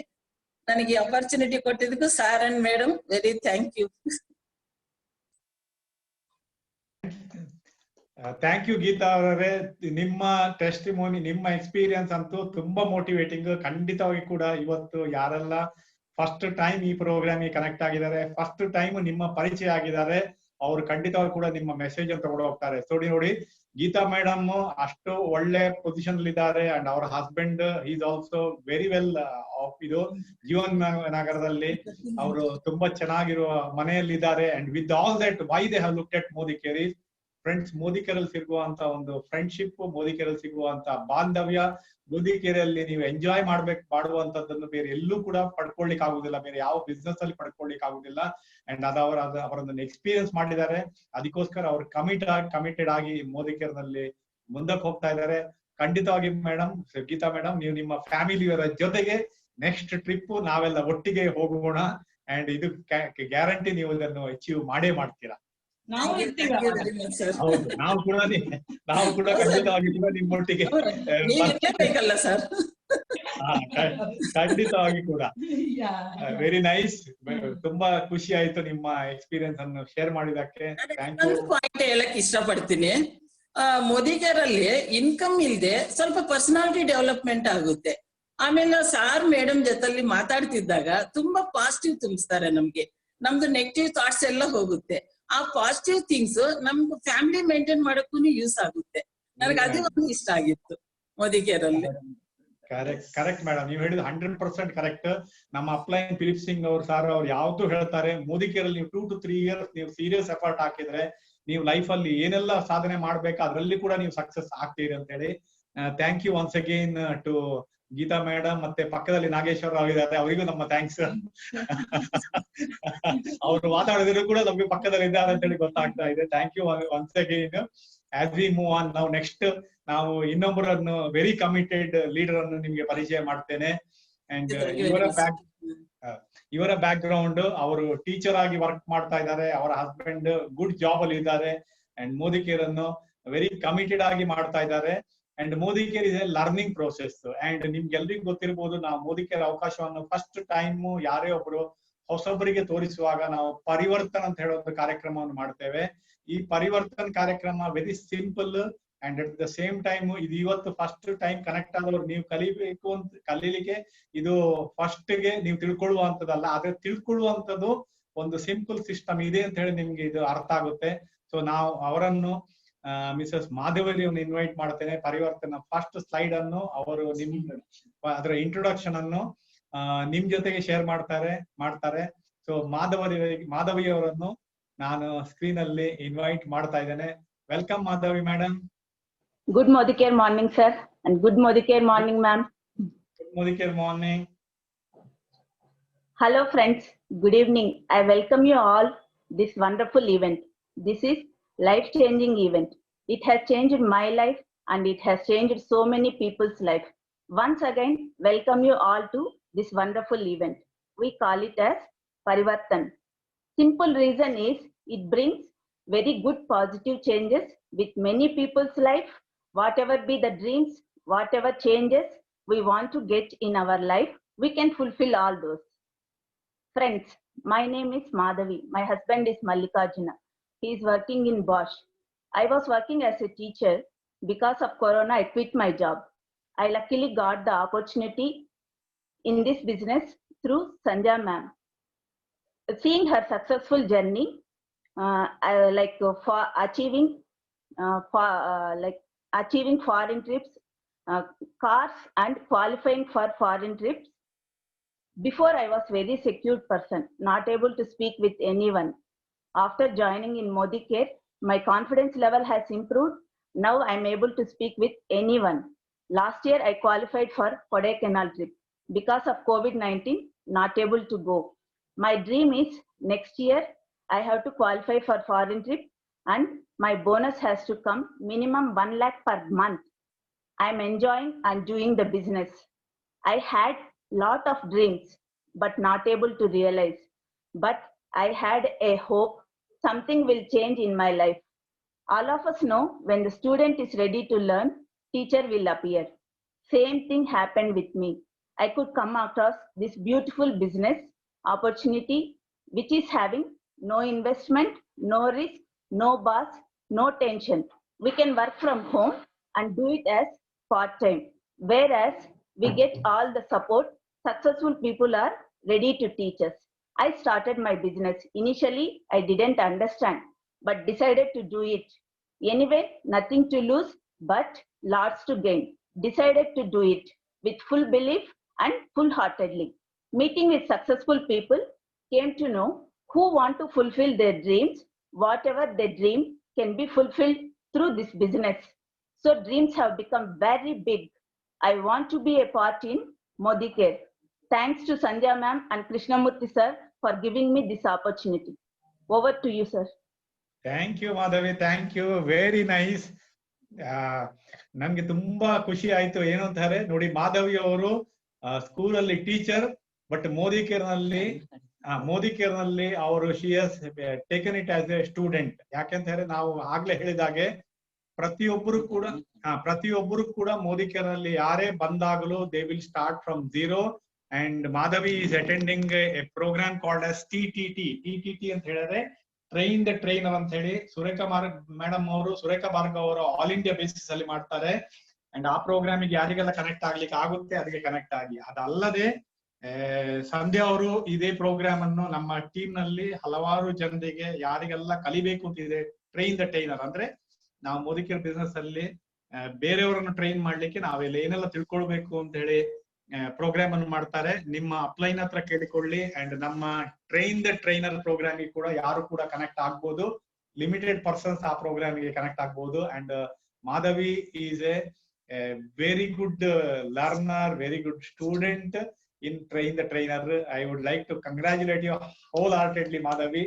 ನನಗೆ ಅಪರ್ಚುನಿಟಿ ಕೊಟ್ಟಿದ್ದಕ್ಕೂ sir and madam very thank you. Thank you Geeta ಅವರೇ. ನಿಮ್ಮ ಟೆಸ್ಟಿಮೋನಿ, ನಿಮ್ಮ ಎಕ್ಸ್ಪೀರಿಯನ್ಸ್ ಅಂತೂ ತುಂಬಾ ಮೋಟಿವೇಟಿಂಗ್. ಖಂಡಿತವಾಗಿ ಕೂಡ ಇವತ್ತು ಯಾರೆಲ್ಲ ಫಸ್ಟ್ ಟೈಮ್ ಈ ಪ್ರೋಗ್ರಾಮ್ ಕನೆಕ್ಟ್ ಆಗಿದ್ದಾರೆ, ಫಸ್ಟ್ ಟೈಮ್ ನಿಮ್ಮ ಪರಿಚಯ ಆಗಿದ್ದಾರೆ, ಅವ್ರು ಖಂಡಿತವಾಗಿ ಕೂಡ ನಿಮ್ಮ ಮೆಸೇಜ್ ಅಂತ ತಗೊಂಡು ಹೋಗ್ತಾರೆ. ನೋಡಿ ಗೀತಾ ಮೇಡಮ್ ಅಷ್ಟು ಒಳ್ಳೆ ಪೊಸಿಷನ್ ಇದ್ದಾರೆ ಅಂಡ್ ಅವರ husband is also very well ಇದು ಜೀವನ್ ನಗರದಲ್ಲಿ ಅವರು ತುಂಬಾ ಚೆನ್ನಾಗಿರುವ ಮನೆಯಲ್ಲಿ ಇದ್ದಾರೆ. And with all that why they have looked at ಮೋದಿಕೇರಿ ಫ್ರೆಂಡ್ಸ್. ಮೋದಿಕೇರಲ್ಲಿ ಸಿಗುವಂತ ಒಂದು ಫ್ರೆಂಡ್ಶಿಪ್, ಮೋದಿಕೇರಲ್ಲಿ ಸಿಗುವಂತ ಬಾಂಧವ್ಯ, ಮೋದಿಕೇರಿಯಲ್ಲಿ ನೀವು ಎಂಜಾಯ್ ಮಾಡುವಂತದ್ದನ್ನು ಬೇರೆ ಎಲ್ಲೂ ಕೂಡ ಪಡ್ಕೊಳ್ಳಿಕ್ ಆಗುದಿಲ್ಲ, ಬೇರೆ ಯಾವ ಬಿಸ್ನೆಸ್ ಅಲ್ಲಿ ಪಡ್ಕೊಳ್ಳಿಕ್ ಆಗುದಿಲ್ಲ. ಅಂಡ್ ಅವರೊಂದನ್ನು ಎಕ್ಸ್ಪೀರಿಯನ್ಸ್ ಮಾಡಿದ್ದಾರೆ. ಅದಕ್ಕೋಸ್ಕರ ಅವ್ರು ಕಮಿಟೆಡ್ ಆಗಿ ಮೋದಿಕೇರ್ನಲ್ಲಿ ಮುಂದಕ್ಕೆ ಹೋಗ್ತಾ ಇದ್ದಾರೆ. ಖಂಡಿತವಾಗಿ ಮೇಡಮ್, ಗೀತಾ ಮೇಡಮ್, ನೀವು ನಿಮ್ಮ ಫ್ಯಾಮಿಲಿಯವರ ಜೊತೆಗೆ ನೆಕ್ಸ್ಟ್ ಟ್ರಿಪ್ ನಾವೆಲ್ಲ ಒಟ್ಟಿಗೆ ಹೋಗೋಣ. ಅಂಡ್ ಇದು ಗ್ಯಾರಂಟಿ ನೀವು ಇದನ್ನು ಅಚೀವ್ ಮಾಡೇ ಮಾಡ್ತೀರಾ. ಹೌದು, ನಾವು ಕೂಡ ಖಂಡಿತವಾಗಿ ನಿಮ್ಮೊಟ್ಟಿಗೆ ಬೇಕಲ್ಲ ಸರ್. ಖಂಡಿತವಾಗಿ ಕೂಡ. Very nice. ತುಂಬಾ ಖುಷಿ ಆಯ್ತು ನಿಮ್ಮ ಎಕ್ಸ್ಪೀರಿಯನ್ಸ್ ಅನ್ನು ಶೇರ್ ಮಾಡಿದಕ್ಕೆ. Thank you. ಪಾಯಿಂಟ್ ಹೇಳಕ್ ಇಷ್ಟಪಡ್ತೀನಿ. ಮೋದಿಕೇರಲ್ಲಿ ಇನ್ಕಮ್ ಇಲ್ದೆ ಸ್ವಲ್ಪ ಪರ್ಸನಾಲಿಟಿ ಡೆವಲಪ್ಮೆಂಟ್ ಆಗುತ್ತೆ. ಆಮೇಲೆ ಸಾರ್ ಮೇಡಮ್ ಜೊತೆಲಿ ಮಾತಾಡ್ತಿದ್ದಾಗ ತುಂಬಾ ಪಾಸಿಟಿವ್ ತುಂಬಿಸ್ತಾರೆ ನಮ್ಗೆ. ನಮ್ದು ನೆಗೆಟಿವ್ ಥಾಟ್ಸ್ ಎಲ್ಲ ಹೋಗುತ್ತೆ. ಆ ಪಾಸಿಟಿವ್ ಥಿಂಗ್ಸ್ ನಮ್ಗೆ ಫ್ಯಾಮಿಲಿ ಮೇಂಟೈನ್ ಮಾಡಕ್ಕೂ ಯೂಸ್ ಆಗುತ್ತೆ. ನನಗೆ ಅದು ಒಂದು ಇಷ್ಟ ಆಗಿತ್ತು ಮೋದಿಕೇರಲ್ಲಿ. ಕರೆಕ್ಟ್ ಮೇಡಮ್, ನೀವು ಹೇಳಿದ 100% ಕರೆಕ್ಟ್. ನಮ್ಮ ಅಪ್ಲೈನ್ ಫಿಲಿಪ್ ಸಿಂಗ್ ಅವ್ರು ಸಾರ್ ಅವ್ರು ಯಾವ್ದು ಹೇಳ್ತಾರೆ, ಮೋದಿಕೇರಲ್ಲಿ ನೀವು 2 to 3 years ನೀವು ಸೀರಿಯಸ್ ಎಫರ್ಟ್ ಹಾಕಿದ್ರೆ ನೀವು ಲೈಫ್ ಅಲ್ಲಿ ಏನೆಲ್ಲ ಸಾಧನೆ ಮಾಡ್ಬೇಕು ಅದ್ರಲ್ಲಿ ಕೂಡ ನೀವು ಸಕ್ಸಸ್ ಆಗ್ತೀರಿ ಅಂತ ಹೇಳಿ. Thank you once again to Geeta madam. ಮತ್ತೆ ಪಕ್ಕದಲ್ಲಿ ನಾಗೇಶ್ವರ ರಾವ್ ಇದ್ದಾರೆ, ಅವರಿಗೂ ನಮ್ಮ ಥ್ಯಾಂಕ್ಸ್. ಅವರು ಮಾತಾಡಿದ್ರು ಕೂಡ ನಮ್ಗೆ ಪಕ್ಕದಲ್ಲಿ ಇದ್ದಾರೆ ಅಂತ ಹೇಳಿ ಗೊತ್ತಾಗ್ತಾ ಇದೆ. Thank you once again. As we move on, ನಾವು ನೆಕ್ಸ್ಟ್ ನಾವು ಇನ್ನೊಬ್ಬರನ್ನು ವೆರಿ ಕಮಿಟೆಡ್ ಲೀಡರ್ ಅನ್ನು ನಿಮ್ಗೆ ಪರಿಚಯ ಮಾಡ್ತೇನೆ. ಅಂಡ್ ಇವರ ಬ್ಯಾಕ್ ಗ್ರೌಂಡ್, ಅವರು ಟೀಚರ್ ಆಗಿ ವರ್ಕ್ ಮಾಡ್ತಾ ಇದ್ದಾರೆ, ಅವರ ಹಸ್ಬೆಂಡ್ ಗುಡ್ ಜಾಬ್ ಅಲ್ಲಿ ಇದ್ದಾರೆ. ಅಂಡ್ ಮೋದಿಕೇರ್ ಅನ್ನು ವೆರಿ ಕಮಿಟೆಡ್ ಆಗಿ ಮಾಡ್ತಾ ಇದ್ದಾರೆ. And Modicare is a learning process. And ನಿಮ್ಗೆಲ್ರಿಗೂ ಗೊತ್ತಿರ್ಬೋದು, ನಾವು ಮೋದಿಕೇರ್ ಅವಕಾಶವನ್ನು ಫಸ್ಟ್ ಟೈಮ್ ಯಾರೇ ಒಬ್ರು ಹೊಸೊಬ್ಬರಿಗೆ ತೋರಿಸುವಾಗ ನಾವು ಪರಿವರ್ತನ್ ಅಂತ ಹೇಳೋ ಒಂದು ಕಾರ್ಯಕ್ರಮವನ್ನು ಮಾಡ್ತೇವೆ. ಈ ಪರಿವರ್ತನ್ ಕಾರ್ಯಕ್ರಮ very simple and at the same time ಇದು ಇವತ್ತು ಫಸ್ಟ್ ಟೈಮ್ ಕನೆಕ್ಟ್ ಆದವ್ರು ನೀವು ಕಲಿಬೇಕು ಅಂತ ಕಲೀಲಿಕ್ಕೆ ಇದು ಫಸ್ಟ್ ಗೆ ನೀವು ತಿಳ್ಕೊಳ್ಳುವಂತದ್ದಲ್ಲ, ಆದ್ರೆ ತಿಳ್ಕೊಳ್ಳುವಂಥದ್ದು ಒಂದು ಸಿಂಪಲ್ ಸಿಸ್ಟಮ್ ಇದೆ ಅಂತ ಹೇಳಿ ನಿಮ್ಗೆ ಇದು ಅರ್ಥ ಆಗುತ್ತೆ. ಸೊ ನಾವು ಅವರನ್ನು ಮಿಸಸ್ ಮಾಧವಿ ಇನ್ವೈಟ್ ಮಾಡ್ತೇನೆ. ಪರಿವರ್ತನ ಫಸ್ಟ್ ಸ್ಲೈಡ್ ಅನ್ನು ಅವರು ಅದರ ಇಂಟ್ರೊಡಕ್ಷನ್ ಅನ್ನು ನಿಮ್ ಜೊತೆಗೆ ಶೇರ್ ಮಾಡ್ತಾರೆ. ಸೊ ಮಾಧವಿ ಅವರನ್ನು ನಾನು ಸ್ಕ್ರೀನ್ ಅಲ್ಲಿ ಇನ್ವೈಟ್ ಮಾಡ್ತಾ ಇದ್ದೇನೆ. Welcome Madhavi madam. Good Modicare morning, sir, and good Modicare morning, ma'am. Good Modicare morning. Hello, friends. Good evening. I welcome you all this wonderful event. This is life-changing event. It has changed my life, and it has changed so many people's life. Once again, welcome you all to this wonderful event. We call it as Parivartan. Simple reason is it brings very good positive changes with many people's life. Whatever be the dreams, whatever changes we want to get in our life, we can fulfill all those. Friends, my name is Madhavi. My husband is Mallikarjuna. He is working in Bosch. I was working as a teacher. Because of Corona, I quit my job. I luckily got the opportunity in this business through Sanja ma'am. Seeing her successful journey, for achieving foreign trips, cars, and qualifying for foreign trips. Before, I was very secure person, not able to speak with anyone. After joining in Modicare, my confidence level has improved. Now I'm able to speak with anyone. Last year, I qualified for Kodaikanal trip. Because of COVID-19, not able to go. My dream is next year, I have to qualify for foreign trip, and my bonus has to come minimum 1 lakh per month. I'm enjoying and doing the business. I had lot of dreams, but not able to realize. But I had a hope something will change in my life. All of us know when the student is ready to learn, teacher will appear. Same thing happened with me. I could come across this beautiful business opportunity, which is having no investment, no risk, no boss, no tension. We can work from home and do it as part-time, whereas we get all the support. Successful people are ready to teach us. I started my business. Initially, I didn't understand, but decided to do it. Anyway, nothing to lose, but lots to gain. Decided to do it with full belief and full-heartedly. Meeting with successful people, came to know who want to fulfill their dreams. Whatever they dream can be fulfilled through this business. So dreams have become very big. I want to be a part in Modicare. Thanks to Sandhya ma'am and Krishnamurthy sir for giving me this opportunity. Over to you, sir. Thank you Madhavi, thank you, very nice. ನನ್ಗೆ ತುಂಬಾ ಖುಷಿ ಆಯ್ತು. ಏನು ಅಂತಾರೆ ನೋಡಿ, ಮಾಧವಿ ಅವರು ಸ್ಕೂಲಲ್ಲಿ teacher, but Modicare ನಲ್ಲಿ ಅವರು she has taken it as A student. ಯಾಕೆಂತ ನಾವು ಆಗ್ಲೇ ಹೇಳಿದಾಗೆ ಪ್ರತಿಯೊಬ್ಬರು ಕೂಡ ಮೋದಿಕೇರ್ ನಲ್ಲಿ ಯಾರೇ ಬಂದಾಗಲೂ they will start from zero. And Madhavi is attending a program called as TTT ಅಂತ ಹೇಳಿದ್ರೆ ಟ್ರೈನ್ ದ ಟ್ರೈನರ್ ಅಂತ ಹೇಳಿ ಸುರೇಖಾ ಮೇಡಮ್ ಅವರು, ಸುರೇಖಾ ಭಾರ್ಗವ್ ಅವರು ಆಲ್ ಇಂಡಿಯಾ ಬೇಸಿಸ್ ಅಲ್ಲಿ ಮಾಡ್ತಾರೆ. ಅಂಡ್ ಆ ಪ್ರೋಗ್ರಾಮಿಗೆ ಯಾರಿಗೆಲ್ಲ ಕನೆಕ್ಟ್ ಆಗ್ಲಿಕ್ಕೆ ಆಗುತ್ತೆ ಅದಕ್ಕೆ ಕನೆಕ್ಟ್ ಆಗಿ. ಅದಲ್ಲದೆ ಸಂಧ್ಯಾ ಅವರು ಇದೇ ಪ್ರೋಗ್ರಾಮ್ ಅನ್ನು ನಮ್ಮ ಟೀಮ್ ನಲ್ಲಿ ಹಲವಾರು ಜನರಿಗೆ ಯಾರಿಗೆಲ್ಲ ಕಲಿಬೇಕು ಅಂತಿದೆ, ಟ್ರೈನ್ ದ ಟ್ರೈನರ್ ಅಂದ್ರೆ ನಾವು ಮೋದಿಕೇರ್ ಬಿಸ್ನೆಸ್ ಅಲ್ಲಿ ಬೇರೆಯವರನ್ನು ಟ್ರೈನ್ ಮಾಡ್ಲಿಕ್ಕೆ ನಾವೆಲ್ಲ ಏನೆಲ್ಲ ತಿಳ್ಕೊಳ್ಬೇಕು ಅಂತ ಹೇಳಿ ಪ್ರೋಗ್ರಾಮ್ ಅನ್ನು ಮಾಡ್ತಾರೆ. ನಿಮ್ಮ ಅಪ್ಲೈನ್ ಹತ್ರ ಕೇಳಿಕೊಳ್ಳಿ. ಅಂಡ್ ನಮ್ಮ ಟ್ರೈನ್ ದ ಟ್ರೈನರ್ ಪ್ರೋಗ್ರಾಮ್ ಕೂಡ ಯಾರು ಕೂಡ ಕನೆಕ್ಟ್ ಆಗ್ಬೋದು. ಲಿಮಿಟೆಡ್ ಪರ್ಸನ್ಸ್ ಆ ಪ್ರೋಗ್ರಾಮ್ ಗೆ ಕನೆಕ್ಟ್ ಆಗ್ಬೋದು. And Madhavi is A very good learner, very good student in train the trainer. I would like to congratulate you wholeheartedly, Madhavi.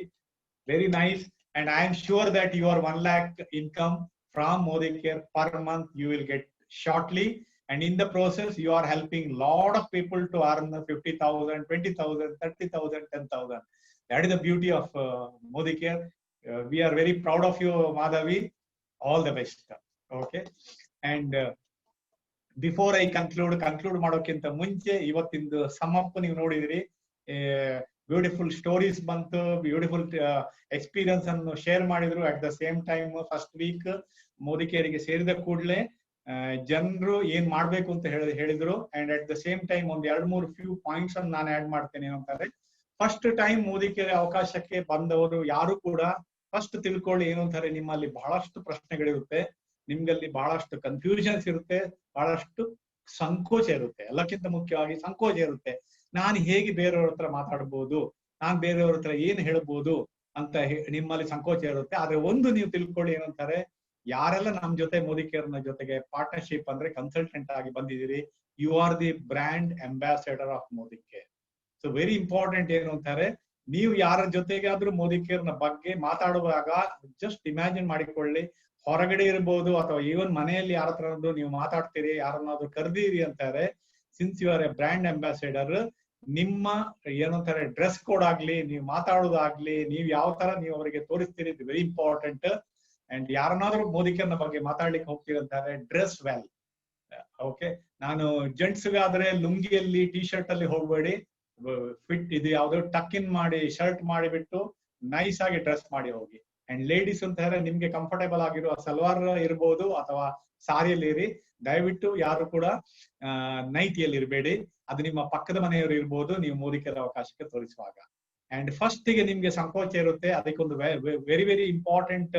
Very nice. And I am sure that your 1 lakh income from Modicare per month you will get shortly. And in the process, you are helping lot of people to earn 50,000, 20,000, 30,000, 10,000. That is the beauty of Modicare. We are very proud of you, Madhavi. All the best. Okay. And before I conclude ಮಾಡೋಕ್ಕಿಂತ ಮುಂಚೆ ಇವತ್ತಿಂದು sum up ನೀವು ನೋಡಿದಿರಿ. Beautiful stories ಬಂತು, beautiful experience ಅನ್ನು share ಮಾಡಿದ್ರು. At the same time first week ಮೋದಿಕೇರಿಗೆ ಸೇರಿದ ಕೂಡಲೇ ಜನರು ಏನ್ ಮಾಡ್ಬೇಕು ಅಂತ ಹೇಳಿದ್ರು. And at the same time ಒಂದ್ 2-3 ಫ್ಯೂ ಪಾಯಿಂಟ್ಸ್ ಅನ್ನು ನಾನು ಆಡ್ ಮಾಡ್ತೇನೆ. ಏನಂತಾರೆ, ಫಸ್ಟ್ ಟೈಮ್ ಮೋದಿಕೇರಿ ಅವಕಾಶಕ್ಕೆ ಬಂದವರು ಯಾರು ಕೂಡ ಫಸ್ಟ್ ತಿಳ್ಕೊಳ್ಳಿ ಏನು ಅಂತಾರೆ, ನಿಮ್ಮಲ್ಲಿ ಬಹಳಷ್ಟು ಪ್ರಶ್ನೆಗಳಿರುತ್ತೆ, ನಿಮ್ಗಲ್ಲಿ ಬಹಳಷ್ಟು ಕನ್ಫ್ಯೂಷನ್ಸ್ ಇರುತ್ತೆ, ಬಹಳಷ್ಟು ಸಂಕೋಚ ಇರುತ್ತೆ. ಎಲ್ಲಕ್ಕಿಂತ ಮುಖ್ಯವಾಗಿ ಸಂಕೋಚ ಇರುತ್ತೆ. ನಾನು ಹೇಗೆ ಬೇರೆಯವ್ರ ಹತ್ರ ಮಾತಾಡ್ಬೋದು, ನಾನ್ ಬೇರೆಯವ್ರ ಹತ್ರ ಏನ್ ಹೇಳ್ಬೋದು ಅಂತ ನಿಮ್ಮಲ್ಲಿ ಸಂಕೋಚ ಇರುತ್ತೆ. ಆದ್ರೆ ಒಂದು ನೀವು ತಿಳ್ಕೊಳ್ಳಿ ಏನಂತಾರೆ, ಯಾರೆಲ್ಲ ನಮ್ ಜೊತೆ ಮೋದಿಕೇರ್ನ ಜೊತೆಗೆ ಪಾರ್ಟ್ನರ್ಶಿಪ್ ಅಂದ್ರೆ ಕನ್ಸಲ್ಟೆಂಟ್ ಆಗಿ ಬಂದಿದ್ದೀರಿ, you are the brand ambassador of Modicare. So very important ಏನು ಅಂತಾರೆ, ನೀವು ಯಾರ ಜೊತೆಗಾದ್ರೂ ಮೋದಿಕೇರ್ನ ಬಗ್ಗೆ ಮಾತಾಡುವಾಗ ಜಸ್ಟ್ ಇಮ್ಯಾಜಿನ್ ಮಾಡಿಕೊಳ್ಳಿ, ಹೊರಗಡೆ ಇರ್ಬೋದು ಅಥವಾ ಈವನ್ ಮನೆಯಲ್ಲಿ ಯಾರ ಹತ್ರ ನೀವು ಮಾತಾಡ್ತೀರಿ, ಯಾರನ್ನಾದ್ರೂ ಕರೆದಿರಿ ಅಂತಾರೆ, since you are a brand ambassador, ನಿಮ್ಮ ಏನಂತಾರೆ ಡ್ರೆಸ್ ಕೋಡ್ ಆಗ್ಲಿ, ನೀವು ಮಾತಾಡೋದಾಗ್ಲಿ, ನೀವು ಯಾವ ತರ ನೀವು ಅವರಿಗೆ ತೋರಿಸ್ತೀರಿ, ಇದು ವೆರಿ ಇಂಪಾರ್ಟೆಂಟ್. ಅಂಡ್ ಯಾರನ್ನಾದ್ರೂ ಮೋದಿಕೇರ್ನ ಬಗ್ಗೆ ಮಾತಾಡ್ಲಿಕ್ಕೆ ಹೋಗ್ತೀರಿ ಅಂತಾರೆ, ಡ್ರೆಸ್ ವೆಲ್. ಓಕೆ, ನಾನು ಜೆಂಟ್ಸ್ಗಾದ್ರೆ ಲುಂಗಿಯಲ್ಲಿ ಟಿ ಶರ್ಟ್ ಅಲ್ಲಿ ಹೋಗ್ಬೇಡಿ, ಫಿಟ್ ಇದು ಯಾವ್ದು ಟಕ್ ಇನ್ ಮಾಡಿ ಶರ್ಟ್ ಮಾಡಿಬಿಟ್ಟು ನೈಸ್ ಆಗಿ ಡ್ರೆಸ್ ಮಾಡಿ ಹೋಗಿ. ಅಂಡ್ ಲೇಡೀಸ್ ಅಂತ ಹೇಳಿದ್ರೆ ನಿಮ್ಗೆ ಕಂಫರ್ಟೇಬಲ್ ಆಗಿರುವ ಸಲ್ವಾರ್ ಇರ್ಬೋದು ಅಥವಾ ಸಾರಿಯಲ್ಲಿ ಇರಿ, ದಯವಿಟ್ಟು ಯಾರು ಕೂಡ ನೈಟಿಯಲ್ಲಿ ಇರಬೇಡಿ. ಅದು ನಿಮ್ಮ ಪಕ್ಕದ ಮನೆಯವರು ಇರ್ಬೋದು ನೀವು ಮೋದಿಕೇರ್ ಅವಕಾಶಕ್ಕೆ ತೋರಿಸುವಾಗ. ಅಂಡ್ ಫಸ್ಟ್ ಗೆ ನಿಮ್ಗೆ ಸಂಕೋಚ ಇರುತ್ತೆ, ಅದಕ್ಕೊಂದು ವೆರಿ ವೆರಿ ಇಂಪಾರ್ಟೆಂಟ್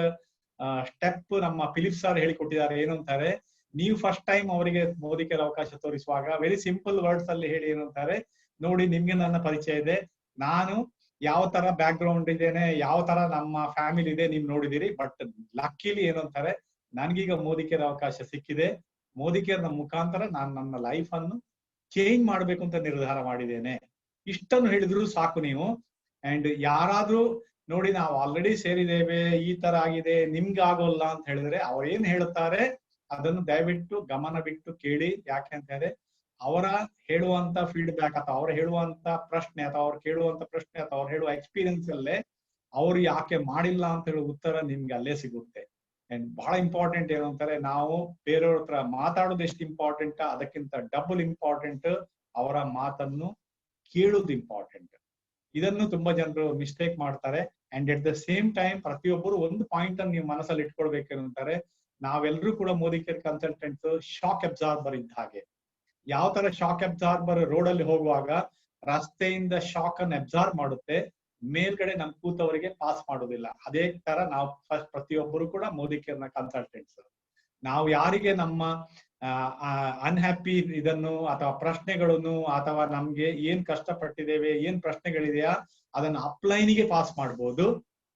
ಸ್ಟೆಪ್ ನಮ್ಮ ಫಿಲಿಪ್ ಸರ್ ಹೇಳಿಕೊಟ್ಟಿದ್ದಾರೆ. ಏನು ಅಂತಾರೆ, ನೀವು ಫಸ್ಟ್ ಟೈಮ್ ಅವರಿಗೆ ಮೋದಿಕೇರ್ ಅವಕಾಶ ತೋರಿಸುವಾಗ ವೆರಿ ಸಿಂಪಲ್ ವರ್ಡ್ಸ್ ಅಲ್ಲಿ ಹೇಳಿ ಏನು ಅಂತಾರೆ, ನೋಡಿ ನಿಮ್ಗೆ ನನ್ನ ಪರಿಚಯ ಇದೆ, ನಾನು ಯಾವ ತರ ಬ್ಯಾಕ್ ಗ್ರೌಂಡ್ ಇದ್ದೇನೆ, ಯಾವ ತರ ನಮ್ಮ ಫ್ಯಾಮಿಲಿ ಇದೆ ನೀವು ನೋಡಿದಿರಿ, ಬಟ್ ಲಕ್ಕಿಲಿ ಏನು ಅಂತಾರೆ, ನನ್ಗೀಗ ಮೋದಿಕೇರ್ ಅವಕಾಶ ಸಿಕ್ಕಿದೆ, ಮೋದಿಕೇರ್ನ ಮುಖಾಂತರ ನಾನು ನನ್ನ ಲೈಫ್ ಅನ್ನು ಚೇಂಜ್ ಮಾಡ್ಬೇಕು ಅಂತ ನಿರ್ಧಾರ ಮಾಡಿದ್ದೇನೆ. ಇಷ್ಟನ್ನು ಹೇಳಿದ್ರು ಸಾಕು ನೀವು. ಅಂಡ್ ಯಾರಾದ್ರೂ ನೋಡಿ ನಾವು ಆಲ್ರೆಡಿ ಸೇರಿದ್ದೇವೆ, ಈ ತರ ಆಗಿದೆ, ನಿಮ್ಗೆ ಆಗೋಲ್ಲ ಅಂತ ಹೇಳಿದ್ರೆ ಅವ್ರು ಏನ್ ಹೇಳ್ತಾರೆ ಅದನ್ನು ದಯವಿಟ್ಟು ಗಮನ ಬಿಟ್ಟು ಕೇಳಿ. ಯಾಕೆ ಅಂತ ಹೇಳಿದ್ರೆ ಅವರ ಹೇಳುವಂತ ಫೀಡ್ಬ್ಯಾಕ್ ಅಥವಾ ಅವ್ರು ಹೇಳುವಂತ ಪ್ರಶ್ನೆ ಅಥವಾ ಅವ್ರು ಕೇಳುವಂತ ಪ್ರಶ್ನೆ ಅಥವಾ ಅವ್ರು ಹೇಳುವ ಎಕ್ಸ್ಪೀರಿಯನ್ಸ್ ಅಲ್ಲೇ ಅವ್ರು ಯಾಕೆ ಮಾಡಿಲ್ಲ ಅಂತ ಹೇಳುವ ಉತ್ತರ ನಿಮ್ಗೆ ಅಲ್ಲೇ ಸಿಗುತ್ತೆ. ಅಂಡ್ ಬಹಳ ಇಂಪಾರ್ಟೆಂಟ್ ಏನು ಅಂತಾರೆ, ನಾವು ಬೇರೆಯವ್ರ ಹತ್ರ ಮಾತಾಡೋದು ಎಷ್ಟು ಇಂಪಾರ್ಟೆಂಟ್ ಅದಕ್ಕಿಂತ ಡಬಲ್ ಇಂಪಾರ್ಟೆಂಟ್ ಅವರ ಮಾತನ್ನು ಕೇಳುವುದು ಇಂಪಾರ್ಟೆಂಟ್. ಇದನ್ನು ತುಂಬಾ ಜನರು ಮಿಸ್ಟೇಕ್ ಮಾಡ್ತಾರೆ. And at the same time ಪ್ರತಿಯೊಬ್ಬರು ಒಂದು ಪಾಯಿಂಟ್ ಅನ್ನು ನೀವು ಮನಸ್ಸಲ್ಲಿ ಇಟ್ಕೊಳ್ಬೇಕು ಅಂತಾರೆ, ನಾವೆಲ್ಲರೂ ಕೂಡ Modi care consultants shock absorber ಇದ್ದ ಹಾಗೆ. ಯಾವ ತರ ಶಾಕ್ ಅಬ್ಸಾರ್ಬರ್ ರೋಡ್ ಅಲ್ಲಿ ಹೋಗುವಾಗ ರಸ್ತೆಯಿಂದ ಶಾಕ್ ಅನ್ನು ಅಬ್ಸಾರ್ಬ್ ಮಾಡುತ್ತೆ, ಮೇಲ್ಗಡೆ ನಮ್ ಕೂತವರಿಗೆ ಪಾಸ್ ಮಾಡೋದಿಲ್ಲ. ಅದೇ ತರ ನಾವು ಫಸ್ಟ್ ಪ್ರತಿಯೊಬ್ಬರು ಕೂಡ ಮೋದಿ ಕೇರ್ ನ ಕನ್ಸಲ್ಟೆಂಟ್ಸ್. ನಾವು ಯಾರಿಗೆ ನಮ್ಮ ಅನ್ಹ್ಯಾಪಿ ಇದನ್ನು ಅಥವಾ ಪ್ರಶ್ನೆಗಳನ್ನು ಅಥವಾ ನಮ್ಗೆ ಏನ್ ಕಷ್ಟಪಟ್ಟಿದ್ದೇವೆ, ಏನ್ ಪ್ರಶ್ನೆಗಳಿದೆಯಾ ಅದನ್ನ ಅಪ್ಲೈನಿಗೆ ಪಾಸ್ ಮಾಡ್ಬೋದು,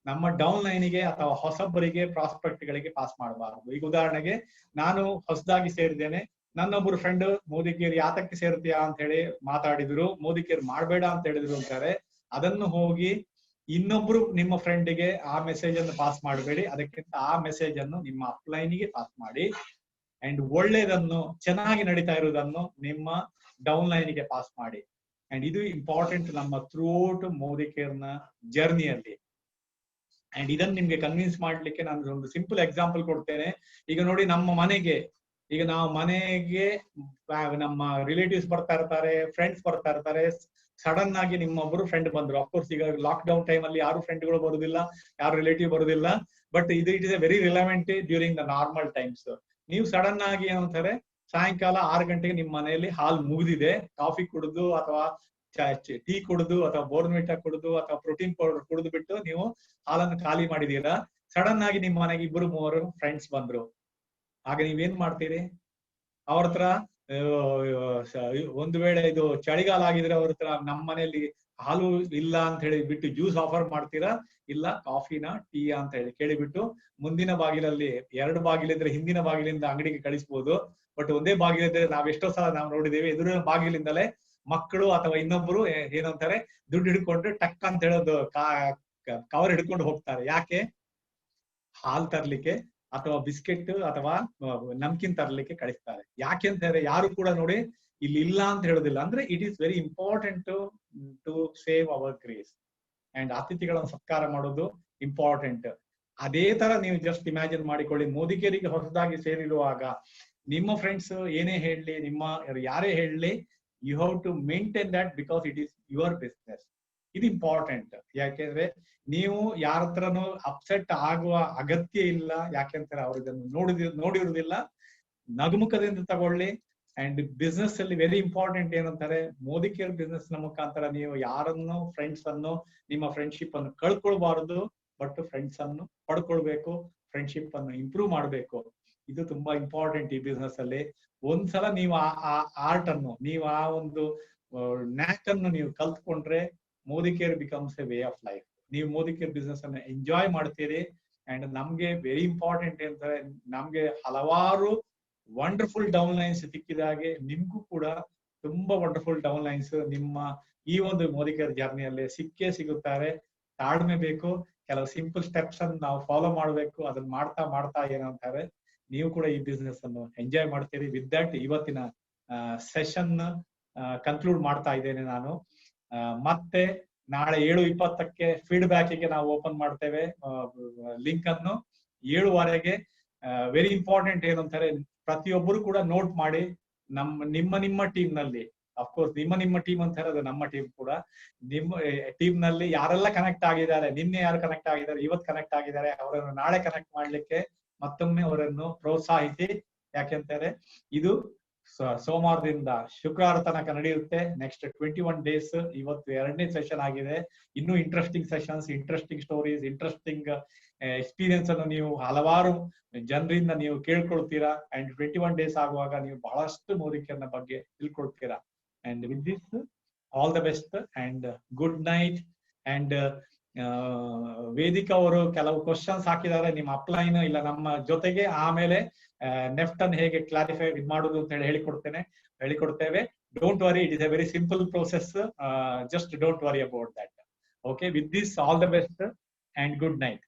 ನಮ್ಮ ಡೌನ್ ಲೈನಿಗೆ ಅಥವಾ ಹೊಸಬರಿಗೆ ಪ್ರಾಸ್ಪೆಕ್ಟ್ ಗಳಿಗೆ ಪಾಸ್ ಮಾಡಬಾರದು. ಈಗ ಉದಾಹರಣೆಗೆ ನಾನು ಹೊಸದಾಗಿ ಸೇರಿದ್ದೇನೆ, ನನ್ನೊಬ್ಬರು ಫ್ರೆಂಡ್ ಮೋದಿ ಕೇರ್ ಯಾತಕ್ಕೆ ಸೇರ್ತೀಯಾ ಅಂತ ಹೇಳಿ ಮಾತಾಡಿದ್ರು, ಮೋದಿ ಕೇರ್ ಮಾಡ್ಬೇಡ ಅಂತ ಹೇಳಿದ್ರು ಅಂತಾರೆ. ಅದನ್ನು ಹೋಗಿ ಇನ್ನೊಬ್ರು ನಿಮ್ಮ ಫ್ರೆಂಡಿಗೆ ಆ ಮೆಸೇಜ್ ಅನ್ನು ಪಾಸ್ ಮಾಡಬೇಡಿ, ಅದಕ್ಕಿಂತ ಆ ಮೆಸೇಜ್ ಅನ್ನು ನಿಮ್ಮ ಅಪ್ಲೈನಿಗೆ ಪಾಸ್ ಮಾಡಿ. ಅಂಡ್ ಒಳ್ಳೇದನ್ನು ಚೆನ್ನಾಗಿ ನಡೀತಾ ಇರುವುದನ್ನು ನಿಮ್ಮ ಡೌನ್ ಲೈನಿಗೆ ಪಾಸ್ ಮಾಡಿ. ಅಂಡ್ ಇದು ಇಂಪಾರ್ಟೆಂಟ್ ನಮ್ಮ ಥ್ರೂಔಟ್ ಮೋದಿ ಕೇರ್ ನ ಜರ್ನಿಯಲ್ಲಿ. ಅಂಡ್ ಇದನ್ನ ನಿಮ್ಗೆ ಕನ್ವಿನ್ಸ್ ಮಾಡ್ಲಿಕ್ಕೆ ನಾನು ಒಂದು ಸಿಂಪಲ್ ಎಕ್ಸಾಂಪಲ್ ಕೊಡ್ತೇನೆ. ಈಗ ನೋಡಿ, ನಮ್ಮ ಮನೆಗೆ ಈಗ ನಾವು ಮನೆಗೆ ನಮ್ಮ ರಿಲೇಟಿವ್ಸ್ ಬರ್ತಾ ಇರ್ತಾರೆ, ಫ್ರೆಂಡ್ಸ್ ಬರ್ತಾ ಇರ್ತಾರೆ. ಸಡನ್ ಆಗಿ ನಿಮ್ಮೊಬ್ರು ಫ್ರೆಂಡ್ ಬಂದ್ರು. ಅಫ್ಕೋರ್ಸ್ ಈಗ ಲಾಕ್ ಡೌನ್ ಟೈಮ್ ಅಲ್ಲಿ ಯಾರು ಫ್ರೆಂಡ್ಗಳು ಬರುದಿಲ್ಲ, ಯಾರು ರಿಲೇಟಿವ್ ಬರುದಿಲ್ಲ. ಬಟ್ ಇದು it is a very relevant during the normal times. ನೀವು ಸಡನ್ ಆಗಿ ಏನಂತಾರೆ, ಸಾಯಂಕಾಲ 6 ಗಂಟೆಗೆ ನಿಮ್ಮ ಮನೆಯಲ್ಲಿ ಹಾಲ್ ಮುಗಿದಿದೆ, ಕಾಫಿ ಕುಡಿದು ಅಥವಾ ಟೀ ಕುಡಿದು ಅಥವಾ ಬೋರ್ನ್ವಿಟಾ ಕುಡಿದು ಅಥವಾ ಪ್ರೋಟೀನ್ ಪೌಡರ್ ಕುಡಿದು ಬಿಟ್ಟು ನೀವು ಹಾಲನ್ನು ಖಾಲಿ ಮಾಡಿದೀರಾ. ಸಡನ್ ಆಗಿ ನಿಮ್ಮ ಮನೆಗೆ 2-3 ಫ್ರೆಂಡ್ಸ್ ಬಂದ್ರು. ಆಗ ನೀವೇನ್ ಮಾಡ್ತೀರಿ? ಅವ್ರ ಹತ್ರ ಒಂದು ವೇಳೆ ಇದು ಚಳಿಗಾಲ ಆಗಿದ್ರೆ ಅವ್ರ ಹತ್ರ ನಮ್ಮ ಮನೆಯಲ್ಲಿ ಹಾಲು ಇಲ್ಲ ಅಂತ ಹೇಳಿ ಬಿಟ್ಟು ಜ್ಯೂಸ್ ಆಫರ್ ಮಾಡ್ತೀರಾ, ಇಲ್ಲ ಕಾಫಿನ ಟೀ ಅಂತ ಹೇಳಿ ಕೇಳಿಬಿಟ್ಟು ಮುಂದಿನ ಬಾಗಿಲಲ್ಲಿ 2 ಬಾಗಿಲಿದ್ರೆ ಹಿಂದಿನ ಬಾಗಿಲಿಂದ ಅಂಗಡಿಗೆ ಕಳಿಸ್ಬೋದು. ಬಟ್ ಒಂದೇ ಬಾಗಿಲಿದ್ರೆ ಎಷ್ಟೋ ಸಲ ನಾವು ನೋಡಿದ್ದೇವೆ, ಎದುರಿನ ಬಾಗಿಲಿಂದಲೇ ಮಕ್ಕಳು ಅಥವಾ ಇನ್ನೊಬ್ರು ಏನಂತಾರೆ ದುಡ್ಡು ಹಿಡ್ಕೊಂಡು ಟಕ್ ಅಂತ ಹೇಳೋದು ಕವರ್ ಹಿಡ್ಕೊಂಡು ಹೋಗ್ತಾರೆ. ಯಾಕೆ? ಹಾಲ್ ತರ್ಲಿಕ್ಕೆ ಅಥವಾ ಬಿಸ್ಕೆಟ್ ಅಥವಾ ನಮ್ಕಿನ್ ತರ್ಲಿಕ್ಕೆ ಕಳಿಸ್ತಾರೆ. ಯಾಕೆ ಅಂತ ಹೇಳಿದ್ರೆ ಯಾರು ಕೂಡ ನೋಡಿ ಇಲ್ಲಿ ಇಲ್ಲ ಅಂತ ಹೇಳೋದಿಲ್ಲ. ಅಂದ್ರೆ it is very important to save our grace. And ಅತಿಥಿಗಳನ್ನು ಸತ್ಕಾರ ಮಾಡೋದು ಇಂಪಾರ್ಟೆಂಟ್. ಅದೇ ತರ ನೀವು ಜಸ್ಟ್ ಇಮ್ಯಾಜಿನ್ ಮಾಡಿಕೊಳ್ಳಿ, ಮೋದಿ ಕೇರಿಗೆ ಹೊಸದಾಗಿ ಸೇರಿರುವಾಗ ನಿಮ್ಮ ಫ್ರೆಂಡ್ಸ್ ಏನೇ ಹೇಳಲಿ, ನಿಮ್ಮ ಯಾರೇ ಹೇಳಲಿ, you have to maintain that because it is your business. ಇದು ಇಂಪಾರ್ಟೆಂಟ್. ಯಾಕೆಂದ್ರೆ ನೀವು ಯಾರ ಹತ್ರನೂ ಅಪ್ಸೆಟ್ ಆಗುವ ಅಗತ್ಯ ಇಲ್ಲ. ಯಾಕೆಂತಾರೆ ಅವ್ರು ಇದನ್ನು ನೋಡಿರುವುದಿಲ್ಲ. ನಗುಮುಖದಿಂದ ತಗೊಳ್ಳಿ. ಅಂಡ್ ಬಿಸ್ನೆಸ್ ಅಲ್ಲಿ ವೆರಿ ಇಂಪಾರ್ಟೆಂಟ್ ಏನಂತಾರೆ, ಮೋದಿ ಕೇರ್ ಬಿಸ್ನೆಸ್ ನ ಮುಖಾಂತರ ನೀವು ಯಾರನ್ನು ಫ್ರೆಂಡ್ಸ್ ಅನ್ನು ನಿಮ್ಮ ಫ್ರೆಂಡ್ಶಿಪ್ ಅನ್ನು ಕಳ್ಕೊಳ್ಬಾರದು, ಬಟ್ ಫ್ರೆಂಡ್ಸ್ ಅನ್ನು ಪಡ್ಕೊಳ್ಬೇಕು, ಫ್ರೆಂಡ್ಶಿಪ್ ಅನ್ನು ಇಂಪ್ರೂವ್ ಮಾಡಬೇಕು. ಇದು ತುಂಬಾ ಇಂಪಾರ್ಟೆಂಟ್ ಈ ಬಿಸ್ನೆಸ್ ಅಲ್ಲಿ. ಒಂದ್ಸಲ ನೀವು ಆ ಆರ್ಟ್ ಅನ್ನು, ನೀವು ಆ ಒಂದು ನ್ಯಾಕ್ ಅನ್ನು ನೀವು ಕಲ್ತ್ಕೊಂಡ್ರೆ Modicare becomes a way of life. ನೀವು ಮೋದಿ ಕೇರ್ ಬಿಸ್ನೆಸ್ ಅನ್ನು ಎಂಜಾಯ್ ಮಾಡ್ತೀರಿ. ಅಂಡ್ ನಮ್ಗೆ ವೆರಿ ಇಂಪಾರ್ಟೆಂಟ್ ಏನಂದ್ರೆ, ನಮ್ಗೆ ಹಲವಾರು ವಂಡರ್ಫುಲ್ ಡೌನ್ ಲೈನ್ಸ್ ಸಿಕ್ಕಿದಾಗೆ ನಿಮ್ಗೂ ಕೂಡ ತುಂಬಾ ವಂಡರ್ಫುಲ್ ಡೌನ್ ಲೈನ್ಸ್ ನಿಮ್ಮ ಈ ಒಂದು ಮೋದಿ ಕೇರ್ ಜರ್ನಿಯಲ್ಲಿ ಸಿಕ್ಕೇ ಸಿಗುತ್ತಾರೆ. ತಾಳ್ಮೆ ಬೇಕು, ಕೆಲವು ಸಿಂಪಲ್ ಸ್ಟೆಪ್ಸ್ ಅನ್ನು ನಾವು ಫಾಲೋ ಮಾಡಬೇಕು. ಅದನ್ನ ಮಾಡ್ತಾ ಮಾಡ್ತಾ ಏನಂತಾರೆ, ನೀವು ಕೂಡ ಈ ಬಿಸ್ನೆಸ್ ಅನ್ನು ಎಂಜಾಯ್ ಮಾಡ್ತೀರಿ. ವಿತ್ ದಟ್ ಇವತ್ತಿನ ಸೆಷನ್ ಕನ್ಕ್ಲೂಡ್ ಮಾಡ್ತಾ ಇದ್ದೇನೆ ನಾನು. ಮತ್ತೆ ನಾಳೆ 7:20ಕ್ಕೆ ಫೀಡ್ಬ್ಯಾಕ್ ಗೆ ನಾವು ಓಪನ್ ಮಾಡ್ತೇವೆ ಲಿಂಕ್ ಅನ್ನು. 7:15ಗೆ ವೆರಿ ಇಂಪಾರ್ಟೆಂಟ್ ಏನು ಅಂತಾರೆ, ಪ್ರತಿಯೊಬ್ಬರು ಕೂಡ ನೋಟ್ ಮಾಡಿ ನಿಮ್ಮ ಟೀಮ್ ನಲ್ಲಿ, ಅಫ್ಕೋರ್ಸ್ ನಿಮ್ಮ ಟೀಮ್ ಅಂತ ಹೇಳೋದು ನಮ್ಮ ಟೀಮ್ ಕೂಡ, ನಿಮ್ಮ ಟೀಮ್ ನಲ್ಲಿ ಯಾರೆಲ್ಲ ಕನೆಕ್ಟ್ ಆಗಿದ್ದಾರೆ, ನಿನ್ನೆ ಯಾರು ಕನೆಕ್ಟ್ ಆಗಿದ್ದಾರೆ, ಇವತ್ತು ಕನೆಕ್ಟ್ ಆಗಿದ್ದಾರೆ, ಅವರನ್ನು ನಾಳೆ ಕನೆಕ್ಟ್ ಮಾಡ್ಲಿಕ್ಕೆ ಮತ್ತೊಮ್ಮೆ ಅವರನ್ನು ಪ್ರೋತ್ಸಾಹಿಸಿ. ಯಾಕೆಂತಾರೆ ಇದು ಸೋಮವಾರದಿಂದ ಶುಕ್ರವಾರ ತನಕ ನಡೆಯುತ್ತೆ. Next 21 days. ಇವತ್ತು 2ನೇ ಸೆಷನ್ ಆಗಿದೆ. ಇನ್ನೂ interesting sessions, interesting stories, interesting experience ಅನ್ನು ನೀವು ಹಲವಾರು ಜನರಿಂದ ನೀವು ಕೇಳ್ಕೊಳ್ತೀರಾ. ಅಂಡ್ 21 ಡೇಸ್ ಆಗುವಾಗ ನೀವು ಬಹಳಷ್ಟು ಮೋದಿ ಕೇರ್ ನ ಬಗ್ಗೆ ತಿಳ್ಕೊಳ್ತೀರಾ. And with this all the best and good night. And Vedika ಅವರು ಕೆಲವು ಕ್ವಶನ್ಸ್ ಹಾಕಿದ್ದಾರೆ ನಿಮ್ಮ ಅಪ್ಲೈನ್ ಇಲ್ಲ ನಮ್ಮ ಜೊತೆಗೆ. ಆಮೇಲೆ ನೆಫ್ಟ್ ಅನ್ನು ಹೇಗೆ ಕ್ಲಾರಿಫೈ ಮಾಡುದು ಅಂತ ಹೇಳಿ ಹೇಳಿಕೊಡ್ತೇವೆ. Don't worry, it is a very simple process. Just don't worry about that. Okay, with this all the best and good night.